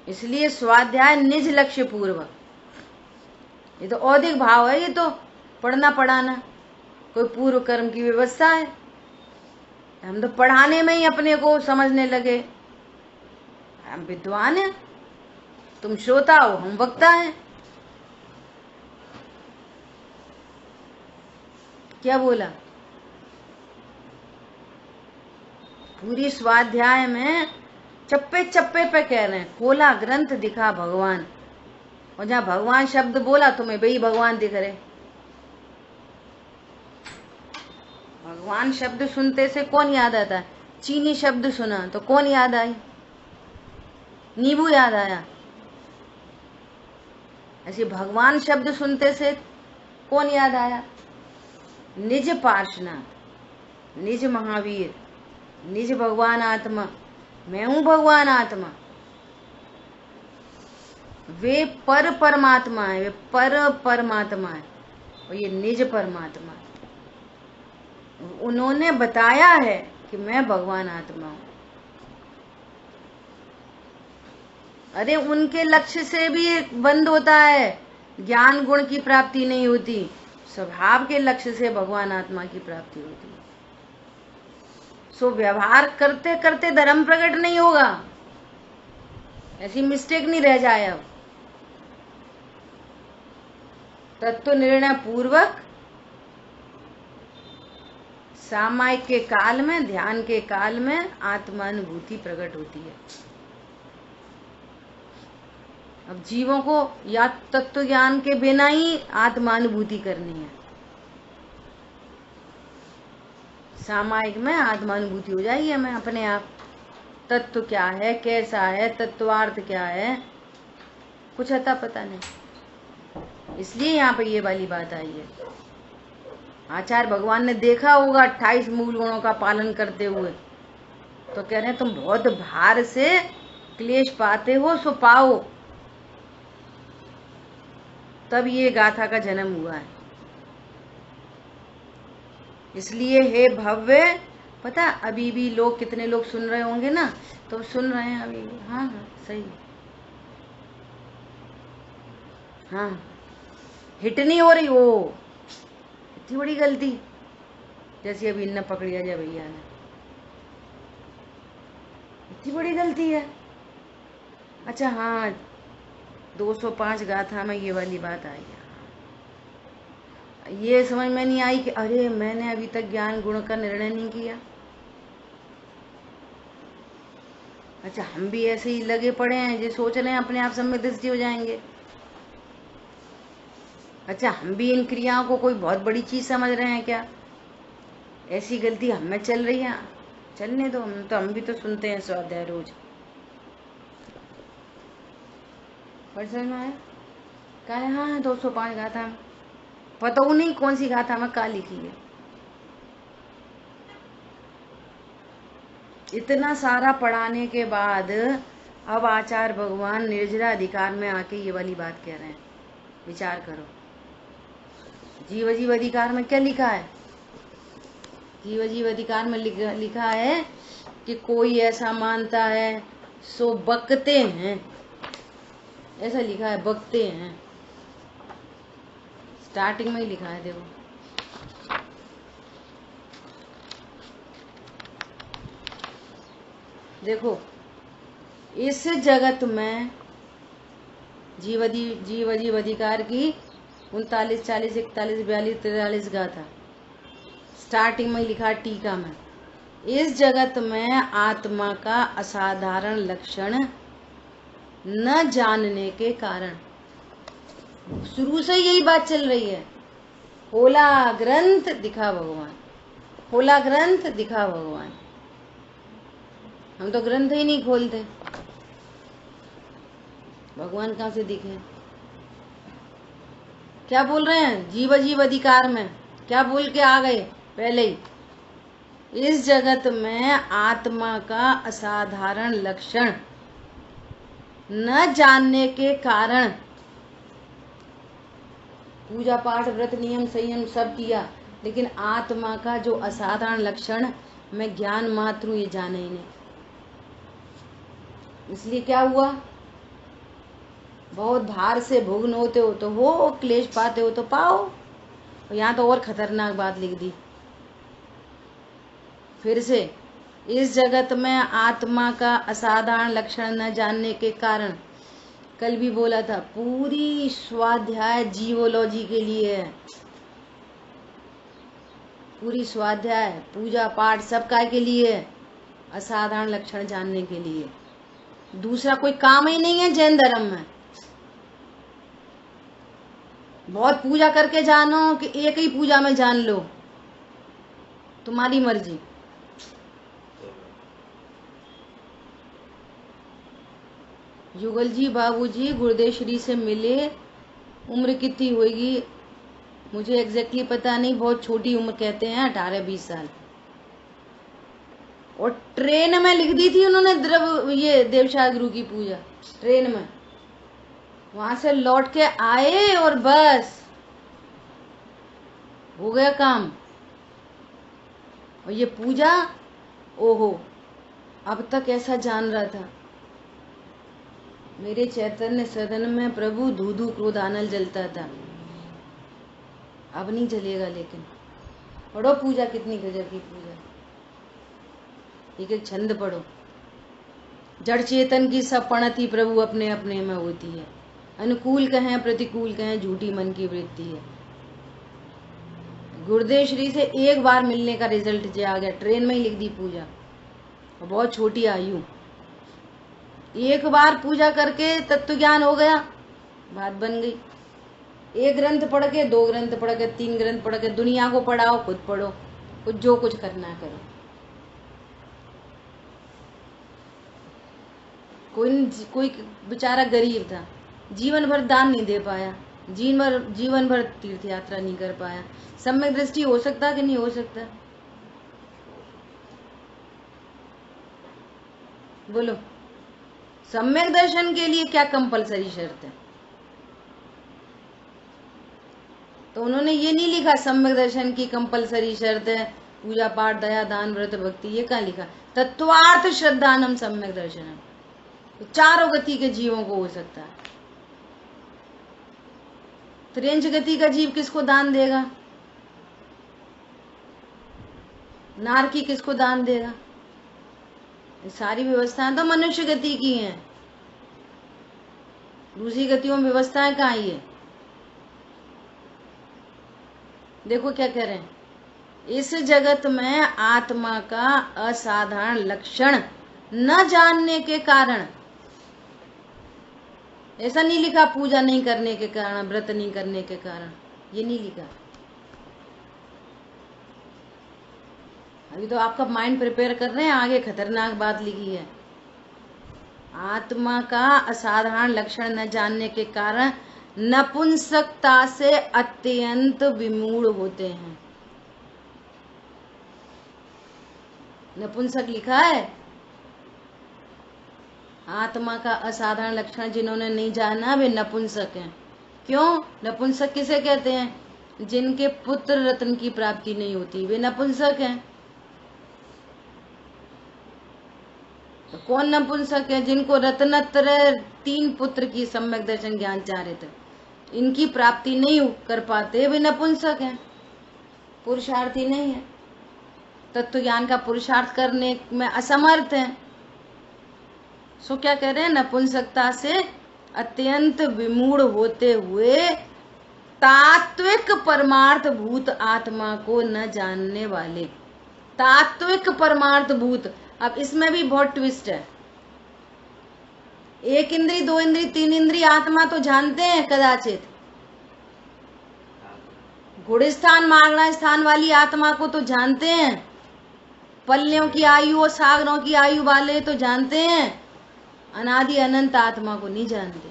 इसलिए स्वाध्याय निज लक्ष्य पूर्वक, ये तो औदिक भाव है, ये तो पढ़ना पढ़ाना कोई पूर्व कर्म की व्यवस्था है। हम तो पढ़ाने में ही अपने को समझने लगे हम विद्वान हैं, तुम श्रोता हो, हम वक्ता हैं। क्या बोला? पूरी स्वाध्याय में चप्पे चप्पे पे कह रहे हैं, खोला ग्रंथ दिखा भगवान, और जहां भगवान शब्द बोला तुम्हें वही भगवान दिख रहे। भगवान शब्द सुनते से कौन याद आता है? चीनी शब्द सुना तो कौन याद आई? नींबू याद आया। ऐसे भगवान शब्द सुनते से कौन याद आया? निज पार्षनाथ, निज महावीर, निज भगवान आत्मा। मैं हूं भगवान आत्मा। वे पर परमात्मा है, वे पर परमात्मा है, और ये निज परमात्मा है। उन्होंने बताया है कि मैं भगवान आत्मा हूं। अरे उनके लक्ष्य से भी बंद होता है, ज्ञान गुण की प्राप्ति नहीं होती, स्वभाव के लक्ष्य से भगवान आत्मा की प्राप्ति होती है। सो व्यवहार करते करते धर्म प्रकट नहीं होगा, ऐसी मिस्टेक नहीं रह जाए। अब तत्व निर्णय पूर्वक सामायिक के काल में, ध्यान के काल में आत्मानुभूति प्रकट होती है। अब जीवों को या तत्व ज्ञान के बिना ही आत्मानुभूति करनी है। सामायिक में आत्मानुभूति हो जाएगी हमें अपने आप, तत्व क्या है, कैसा है, तत्वार्थ क्या है, कुछ अता पता नहीं। इसलिए यहाँ पे ये वाली बात आई है। आचार्य भगवान ने देखा होगा 28 मूल गुणों का पालन करते हुए, तो कह रहे हैं तुम बहुत भार से क्लेश पाते हो, सो पाओ। तब ये गाथा का जन्म हुआ है। इसलिए हे भव्य, पता अभी भी लोग, कितने लोग सुन रहे होंगे ना, तो सुन रहे हैं अभी भी। हाँ हाँ सही, हाँ हिट नहीं हो रही वो, इतनी बड़ी गलती। जैसे अभी इन्हें पकड़ लिया जाए भैया ने, इतनी बड़ी गलती है। अच्छा हाँ, 205 गाथा में ये वाली बात आई है। ये समझ में नहीं आई कि अरे मैंने अभी तक ज्ञान गुण का निर्णय नहीं किया। अच्छा हम भी ऐसे ही लगे पड़े हैं, जो सोच रहे हैं अपने आप सम्यक दृष्टि हो जाएंगे। अच्छा हम भी इन क्रियाओं को कोई बहुत बड़ी चीज समझ रहे हैं क्या? ऐसी गलती हम में चल रही है। चलने दो, हम भी तो सुनते हैं स्वाध्याय रोज। समझ में आया? कहा हाँ 205 गाथा में, पता नहीं कौन सी गाथा में का लिखी है। इतना सारा पढ़ाने के बाद अब आचार्य भगवान निर्जरा अधिकार में आके ये वाली बात कह रहे हैं। विचार करो, जीव जीव अधिकार में क्या लिखा है? जीव जीव अधिकार में लिखा है कि कोई ऐसा मानता है सो बकते हैं, ऐसा लिखा है, बकते हैं। स्टार्टिंग में ही लिखा है, देखो देखो, इस जगत में जीव जीव अधिकार की 39, 40, 41, 42, 43 गाथा स्टार्टिंग में लिखा टीका में। इस जगत में आत्मा का असाधारण लक्षण न जानने के कारण, शुरू से यही बात चल रही है। खोला ग्रंथ दिखा भगवान, खोला ग्रंथ दिखा भगवान। हम तो ग्रंथ ही नहीं खोलते, भगवान कहाँ से दिखे? क्या बोल रहे हैं? जीव जीव अधिकार में क्या बोल के आ गए पहले ही? इस जगत में आत्मा का असाधारण लक्षण न जानने के कारण, पूजा पाठ व्रत नियम संयम सब किया, लेकिन आत्मा का जो असाधारण लक्षण मैं ज्ञान मात्र हूं ये जाने ही नहीं। इसलिए क्या हुआ? बहुत भार से भोगन होते हो तो हो, क्लेश पाते हो तो पाओ। और यहाँ तो और खतरनाक बात लिख दी फिर से, इस जगत में आत्मा का असाधारण लक्षण न जानने के कारण। कल भी बोला था, पूरी स्वाध्याय जीवोलॉजी के लिए है। पूरी स्वाध्याय पूजा पाठ सब काय के लिए है? असाधारण लक्षण जानने के लिए। दूसरा कोई काम ही नहीं है जैन धर्म में। बहुत पूजा करके जानो कि एक ही पूजा में जान लो, तुम्हारी मर्जी। युगल जी बाबूजी गुरुदेव श्री से मिले, उम्र कितनी होगी मुझे एग्जैक्टली पता नहीं, बहुत छोटी उम्र कहते हैं, 18-20 साल। और ट्रेन में लिख दी थी उन्होंने द्रव ये देवशाह गुरु की पूजा, ट्रेन में। वहां से लौट के आए और बस हो गया काम। और ये पूजा, ओहो, अब तक ऐसा जान रहा था मेरे चैतन्य सदन में प्रभु धूधू क्रोधानल जलता था, अब नहीं जलेगा। लेकिन पढ़ो पूजा, कितनी गजब की पूजा, एक एक छंद पढ़ो। जड़ चेतन की सब पणति प्रभु अपने अपने में होती है, अनुकूल कहें प्रतिकूल कहें झूठी मन की वृत्ति है। गुरुदेव श्री से एक बार मिलने का रिजल्ट जो आ गया, ट्रेन में ही लिख दी पूजा, और बहुत छोटी आयु। एक बार पूजा करके तत्व ज्ञान हो गया, बात बन गई। एक ग्रंथ पढ़ के, 2 ग्रंथ पढ़ के, 3 ग्रंथ पढ़ के, दुनिया को पढ़ाओ, खुद पढ़ो, कुछ जो कुछ करना करो। कोई बेचारा गरीब था, जीवन भर दान नहीं दे पाया, जीवन भर तीर्थ यात्रा नहीं कर पाया। सम्यक दृष्टि हो सकता कि नहीं हो सकता? बोलो, सम्यक दर्शन के लिए क्या कंपलसरी शर्त है? तो उन्होंने ये नहीं लिखा सम्यक दर्शन की कंपलसरी शर्त है पूजा पाठ दया दान व्रत भक्ति, ये कहाँ लिखा? तत्वार्थ श्रद्धानम सम्यक दर्शनम, तो चारों गति के जीवों को हो सकता है। त्रिंच गति का जीव किसको दान देगा? नारकी किसको दान देगा? ये सारी व्यवस्थाएं तो मनुष्य गति की हैं, दूसरी गतियों में व्यवस्थाएं कहाँ है? देखो क्या कह रहे हैं, इस जगत में आत्मा का असाधारण लक्षण न जानने के कारण, ऐसा नहीं लिखा पूजा नहीं करने के कारण, व्रत नहीं करने के कारण, ये नहीं लिखा। अभी तो आपका माइंड प्रिपेयर कर रहे हैं, आगे खतरनाक बात लिखी है। आत्मा का असाधारण लक्षण न जानने के कारण नपुंसकता से अत्यंत विमूढ़ होते हैं। नपुंसक लिखा है, आत्मा का असाधारण लक्षण जिन्होंने नहीं जाना वे नपुंसक हैं। क्यों? नपुंसक किसे कहते हैं? जिनके पुत्र रत्न की प्राप्ति नहीं होती वे नपुंसक हैं। तो कौन नपुंसक है? जिनको रत्नत्रय 3 पुत्र की सम्यक दर्शन ज्ञान चारित इनकी प्राप्ति नहीं कर पाते वे नपुंसक हैं, पुरुषार्थी नहीं है, तत्व ज्ञान का पुरुषार्थ करने में असमर्थ हैं। सो क्या कह रहे हैं? नपुंसकता से अत्यंत विमूढ़ होते हुए तात्विक परमार्थ भूत आत्मा को न जानने वाले। तात्विक परमार्थ भूत, अब इसमें भी बहुत ट्विस्ट है। 1 इंद्री 2 इंद्री 3 इंद्री आत्मा तो जानते हैं कदाचित, गुणस्थान मागना स्थान वाली आत्मा को तो जानते हैं, पल्लियों की आयु और सागरों की आयु वाले तो जानते हैं, अनादि अनंत आत्मा को नहीं जानते,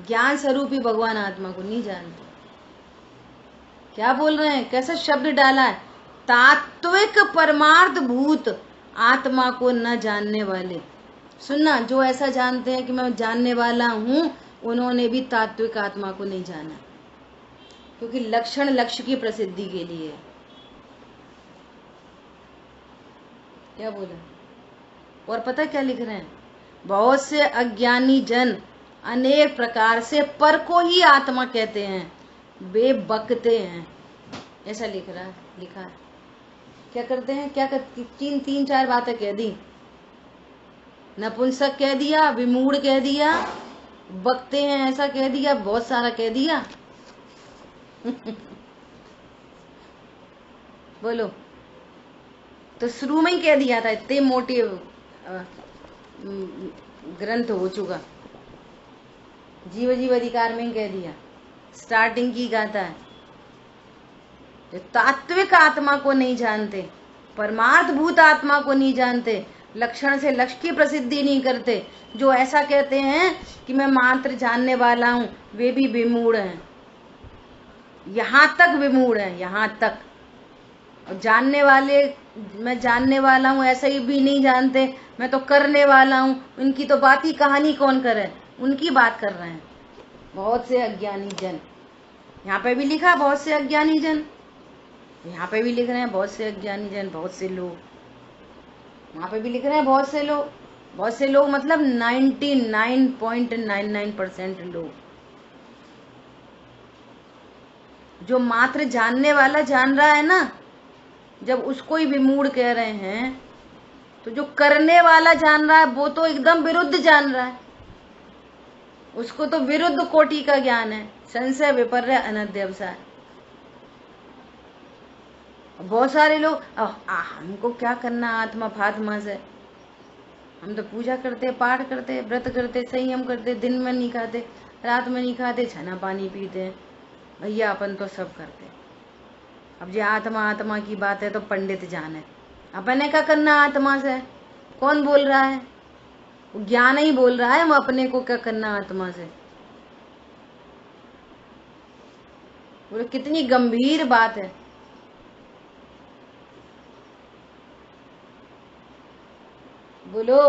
ज्ञान स्वरूपी भगवान आत्मा को नहीं जानते। क्या बोल रहे हैं? कैसा शब्द डाला है? तात्विक परमार्थ भूत आत्मा को न जानने वाले। सुनना, जो ऐसा जानते हैं कि मैं जानने वाला हूं, उन्होंने भी तात्विक आत्मा को नहीं जाना, क्योंकि लक्षण लक्ष्य की प्रसिद्धि के लिए। क्या बोला? और पता क्या लिख रहे हैं? बहुत से अज्ञानी जन अनेक प्रकार से पर को ही आत्मा कहते हैं, वे बकते हैं। ऐसा लिखा है। क्या करते हैं? क्या करते? 3-4 बातें कह दी, नपुंसक कह दिया, विमूढ़ कह दिया, बकते हैं ऐसा कह दिया, बहुत सारा कह दिया। बोलो, तो शुरू में ही कह दिया था, इतने मोटे ग्रंथ हो चुका, जीव अधिकार में ही कह दिया, स्टार्टिंग की गाथा है। जो तात्विक आत्मा को नहीं जानते, परमार्थ भूत आत्मा को नहीं जानते, लक्षण से लक्ष्य की प्रसिद्धि नहीं करते, जो ऐसा कहते हैं कि मैं मात्र जानने वाला हूं, वे भी विमूढ़ हैं। यहां तक विमूढ़ हैं, यहां तक। और जानने वाले, मैं जानने वाला हूं ऐसा ही भी नहीं जानते, मैं तो करने वाला हूं, उनकी तो बात ही कहानी कौन करे, उनकी बात कर रहे हैं। बहुत से अज्ञानी जन, यहाँ पे भी लिखा बहुत से अज्ञानी जन, यहाँ पे भी लिख रहे हैं बहुत से अज्ञानी जन, बहुत से लोग, यहाँ पे भी लिख रहे हैं बहुत से लोग। बहुत से लोग मतलब 99.99% लोग। जो मात्र जानने वाला जान रहा है ना, जब उसको ही विमूढ़ कह रहे हैं, तो जो करने वाला जान रहा है वो तो एकदम विरुद्ध जान रहा है, उसको तो विरुद्ध कोटि का ज्ञान है, संशय विपर्य अनध्यवसाय। बहुत सारे लोग हमको क्या करना आत्मा फात्मा से, हम तो पूजा करते, पाठ करते, व्रत करते, संयम करते, दिन में नहीं खाते, रात में नहीं खाते, छना पानी पीते हैं, भैया अपन तो सब करते। अब जो आत्मा आत्मा की बात है तो पंडित जाने, अपने क्या करना आत्मा से? कौन बोल रहा है? ज्ञान ही बोल रहा है, हम अपने को क्या करना आत्मा से। बोलो कितनी गंभीर बात है। बोलो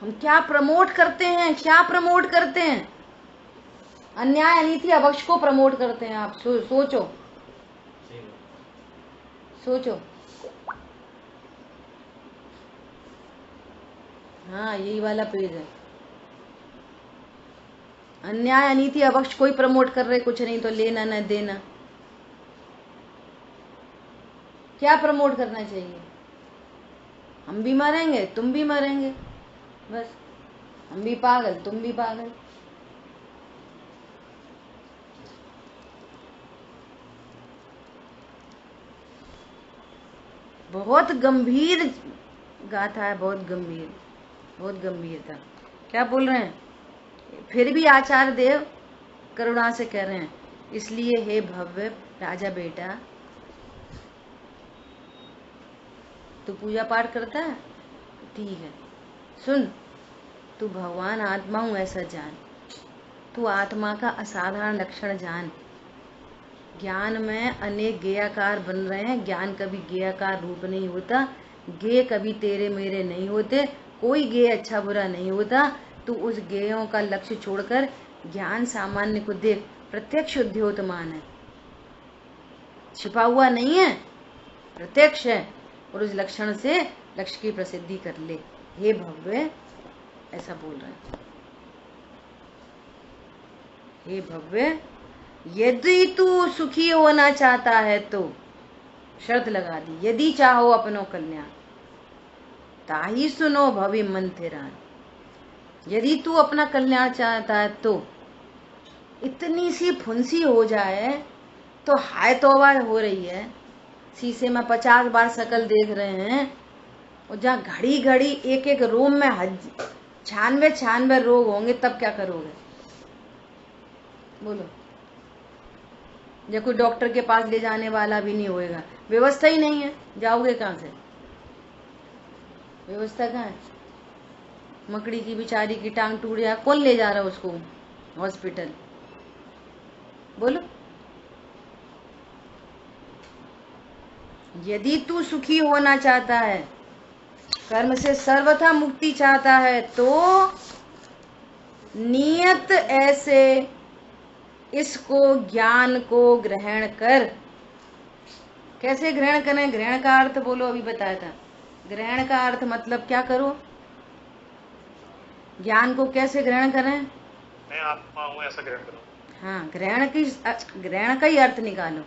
हम क्या प्रमोट करते हैं, क्या प्रमोट करते हैं? अन्याय अनीति अवक्ष को प्रमोट करते हैं आप। सोचो सोचो। हाँ यही वाला पेज है। अन्याय अनीति अवक्ष कोई प्रमोट कर रहे, कुछ नहीं तो लेना न देना। क्या प्रमोट करना चाहिए? हम भी मरेंगे, तुम भी मरेंगे, बस। हम भी पागल, तुम भी पागल। बहुत गंभीर गाथा है, बहुत गंभीर, बहुत गंभीर था। क्या बोल रहे हैं? फिर भी आचार्य देव करुणा से कह रहे हैं, इसलिए हे भव्य राजा बेटा, तू पूजा पाठ करता है, ठीक है, सुन, तू भगवान आत्मा हूं ऐसा जान, तू आत्मा का असाधारण लक्षण जान। ज्ञान में अनेक गेयाकार बन रहे हैं, ज्ञान कभी गेयाकार रूप नहीं होता, गेय कभी तेरे मेरे नहीं होते, कोई गेय अच्छा बुरा नहीं होता। तू उस गेयों का लक्ष्य छोड़कर ज्ञान सामान्य को देख, प्रत्यक्ष उद्योतमान है, छिपा हुआ नहीं है, प्रत्यक्ष है, और उस लक्षण से लक्ष्य की प्रसिद्धि कर ले। हे भव्य, ऐसा बोल रहे हैं, हे भव्य, यदि तू सुखी होना चाहता है तो, शर्त लगा दी, यदि चाहो अपनो कल्याण, ताही सुनो भवि मंथिरान। यदि तू अपना कल्याण चाहता है तो इतनी सी फुंसी हो जाए तो हाय तौबा हो रही है। शीशे में 50 बार शकल देख रहे हैं, और जहाँ घड़ी घड़ी एक एक रोम में 96 रोग होंगे, तब क्या करोगे? बोलो। जब कोई डॉक्टर के पास ले जाने वाला भी नहीं होएगा, व्यवस्था ही नहीं है, जाओगे कहाँ से? व्यवस्था कहाँ है? मकड़ी की बेचारी की टांग टूट जाए, कौन ले जा रहा है उसको हॉस्पिटल? बोलो। यदि तू सुखी होना चाहता है, कर्म से सर्वथा मुक्ति चाहता है, तो नियत ऐसे इसको ज्ञान को ग्रहण कर। कैसे ग्रहण करें? ग्रहण का अर्थ बोलो, अभी बताया था। ग्रहण का अर्थ मतलब क्या करो? ज्ञान को कैसे ग्रहण करें? मैं आत्मा हूँ ऐसा ग्रहण करो। हाँ, ग्रहण का ही अर्थ निकालो।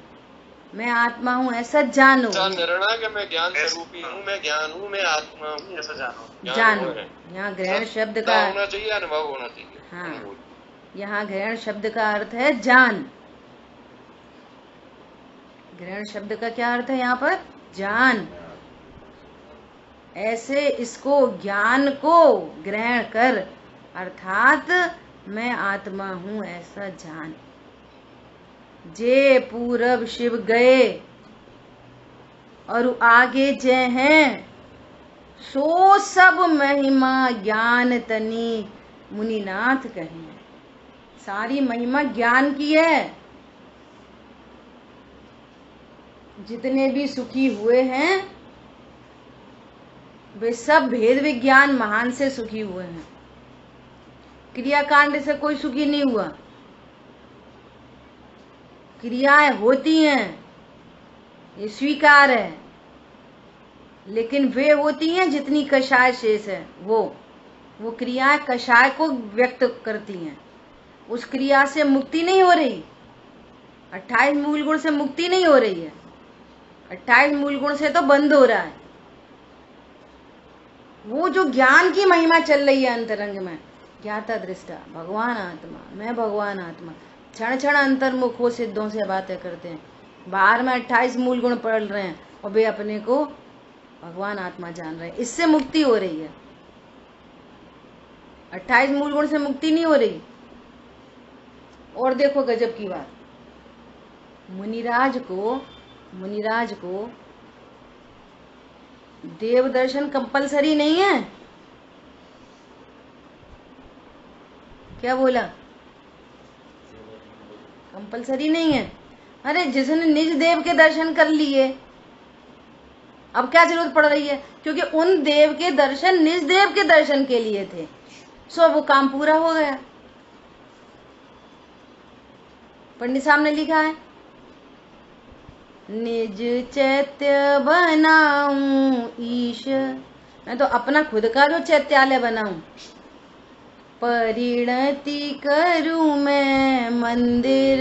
मैं आत्मा हूँ ऐसा जानो। निर्णय कि मैं ज्ञान स्वरूपी हूँ, मैं ज्ञान हूँ, मैं आत्मा हूँ ऐसा जानो। जानो। यहाँ ग्रहण शब्द का होना चाहिए, अनुभव होना चाहिए। हाँ, यहाँ ग्रहण शब्द का अर्थ है जान। ग्रहण शब्द का क्या अर्थ है यहाँ पर? जान। ऐसे इसको ज्ञान को ग्रहण कर, अर्थात मैं आत्मा हूँ ऐसा जान। जे पूरब शिव गए और आगे जय हैं, सो सब महिमा ज्ञान तनी मुनिनाथ कहें। सारी महिमा ज्ञान की है। जितने भी सुखी हुए हैं वे सब भेद विज्ञान महान से सुखी हुए हैं। क्रियाकांड से कोई सुखी नहीं हुआ। क्रियाएं होती हैं, ये स्वीकार है, लेकिन वे होती हैं जितनी कषाय शेष है। वो क्रियाएं कषाय को व्यक्त करती हैं। उस क्रिया से मुक्ति नहीं हो रही। 28 मूल गुण से मुक्ति नहीं हो रही है। 28 मूल गुण से तो बंद हो रहा है। वो जो ज्ञान की महिमा चल रही है अंतरंग में, ज्ञाता दृष्टा भगवान आत्मा, मैं भगवान आत्मा, क्षण क्षण अंतर्मुख सिद्धों से बातें करते हैं। बाहर में 28 मूल गुण पढ़ रहे हैं और वे अपने को भगवान आत्मा जान रहे हैं। इससे मुक्ति हो रही है। 28 मूल गुण से मुक्ति नहीं हो रही। और देखो गजब की बात, मुनिराज को देव दर्शन कंपलसरी नहीं है। क्या बोला? कंपलसरी नहीं है। अरे जिसने निज देव के दर्शन कर लिए, अब क्या जरूरत पड़ रही है, क्योंकि उन देव के दर्शन निज देव के दर्शन के लिए थे, सो वो काम पूरा हो गया। पंडित साहब ने लिखा है, निज चैत्य बनाऊं ईश, मैं तो अपना खुद का जो चैत्यालय बनाऊं, परिणति करूं मैं मंदिर,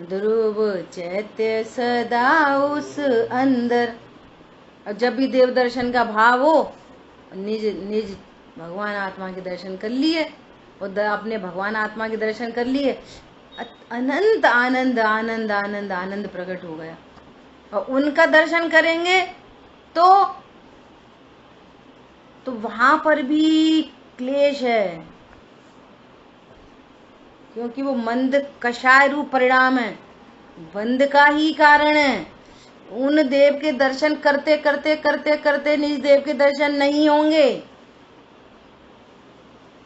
ध्रुव चैत्य सदा उस अंदर। अब जब भी देव दर्शन का भाव हो, निज निज भगवान आत्मा के दर्शन कर लिए, और अपने भगवान आत्मा के दर्शन कर लिए, अनंत आनंद आनंद आनंद आनंद प्रकट हो गया। और उनका दर्शन करेंगे तो वहां पर भी क्लेश है, क्योंकि वो मंद कषाय रूप परिणाम है, बंध का ही कारण है। उन देव के दर्शन करते करते करते करते निज देव के दर्शन नहीं होंगे।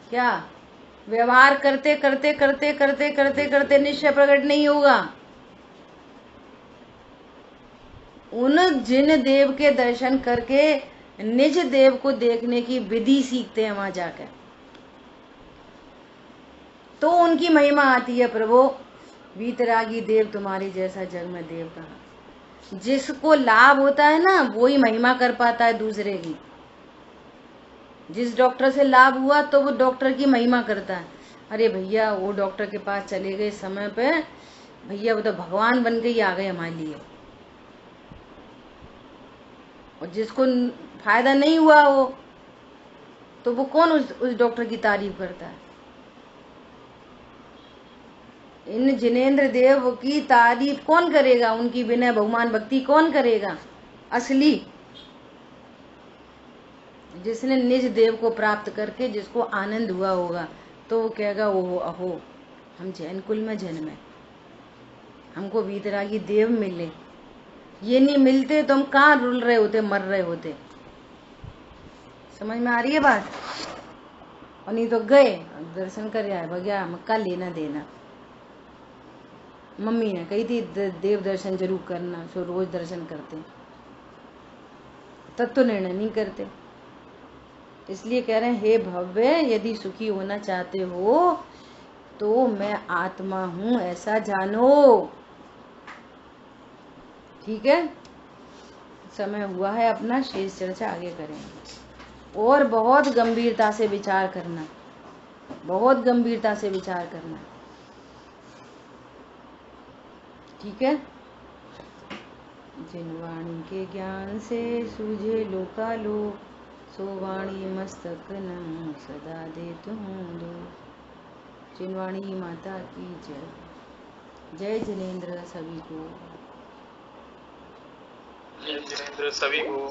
क्या व्यवहार करते करते करते करते करते करते निश्चय प्रकट नहीं होगा। उन जिन देव के दर्शन करके निज देव को देखने की विधि सीखते हैं वहां जाकर, तो उनकी महिमा आती है। प्रभु वीतरागी देव तुम्हारी जैसा जग में देव कहाँ। जिसको लाभ होता है ना, वो ही महिमा कर पाता है दूसरे की। जिस डॉक्टर से लाभ हुआ तो वो डॉक्टर की महिमा करता है, अरे भैया वो डॉक्टर के पास चले गए समय पे, भैया वो तो भगवान बन के ही आ गए हमारे लिए। और जिसको फायदा नहीं हुआ हो, तो वो कौन उस डॉक्टर की तारीफ करता है। इन जिनेंद्र देव की तारीफ कौन करेगा, उनकी विनय बहुमान भक्ति कौन करेगा। असली जिसने निज देव को प्राप्त करके जिसको आनंद हुआ होगा, तो वो कहेगा ओहो अहो हम जैन कुल में जन्मे, हमको वीतरागी देव मिले। ये नहीं मिलते तो हम कहाँ रुल रहे होते, मर रहे होते। समझ में आ रही है बात। और नहीं तो गए दर्शन कर आए, भैया मक्का लेना देना। मम्मी ने कही थी देव दर्शन जरूर करना, सो रोज दर्शन करते, तत्व निर्णय नहीं करते। इसलिए कह रहे हैं, हे भव्य यदि सुखी होना चाहते हो तो मैं आत्मा हूं ऐसा जानो। ठीक है, समय हुआ है अपना, शेष चर्चा आगे करेंगे। और बहुत गंभीरता से विचार करना, बहुत गंभीरता से विचार करना। ठीक है। जिन वाणी के ज्ञान से सूझे लोकालोक, सो वाणी मस्तक नमो सदा देत हूँ दो। जिनवाणी माता की जय। जय जिनेंद्र सभी को। जय जिनेंद्र सभी को।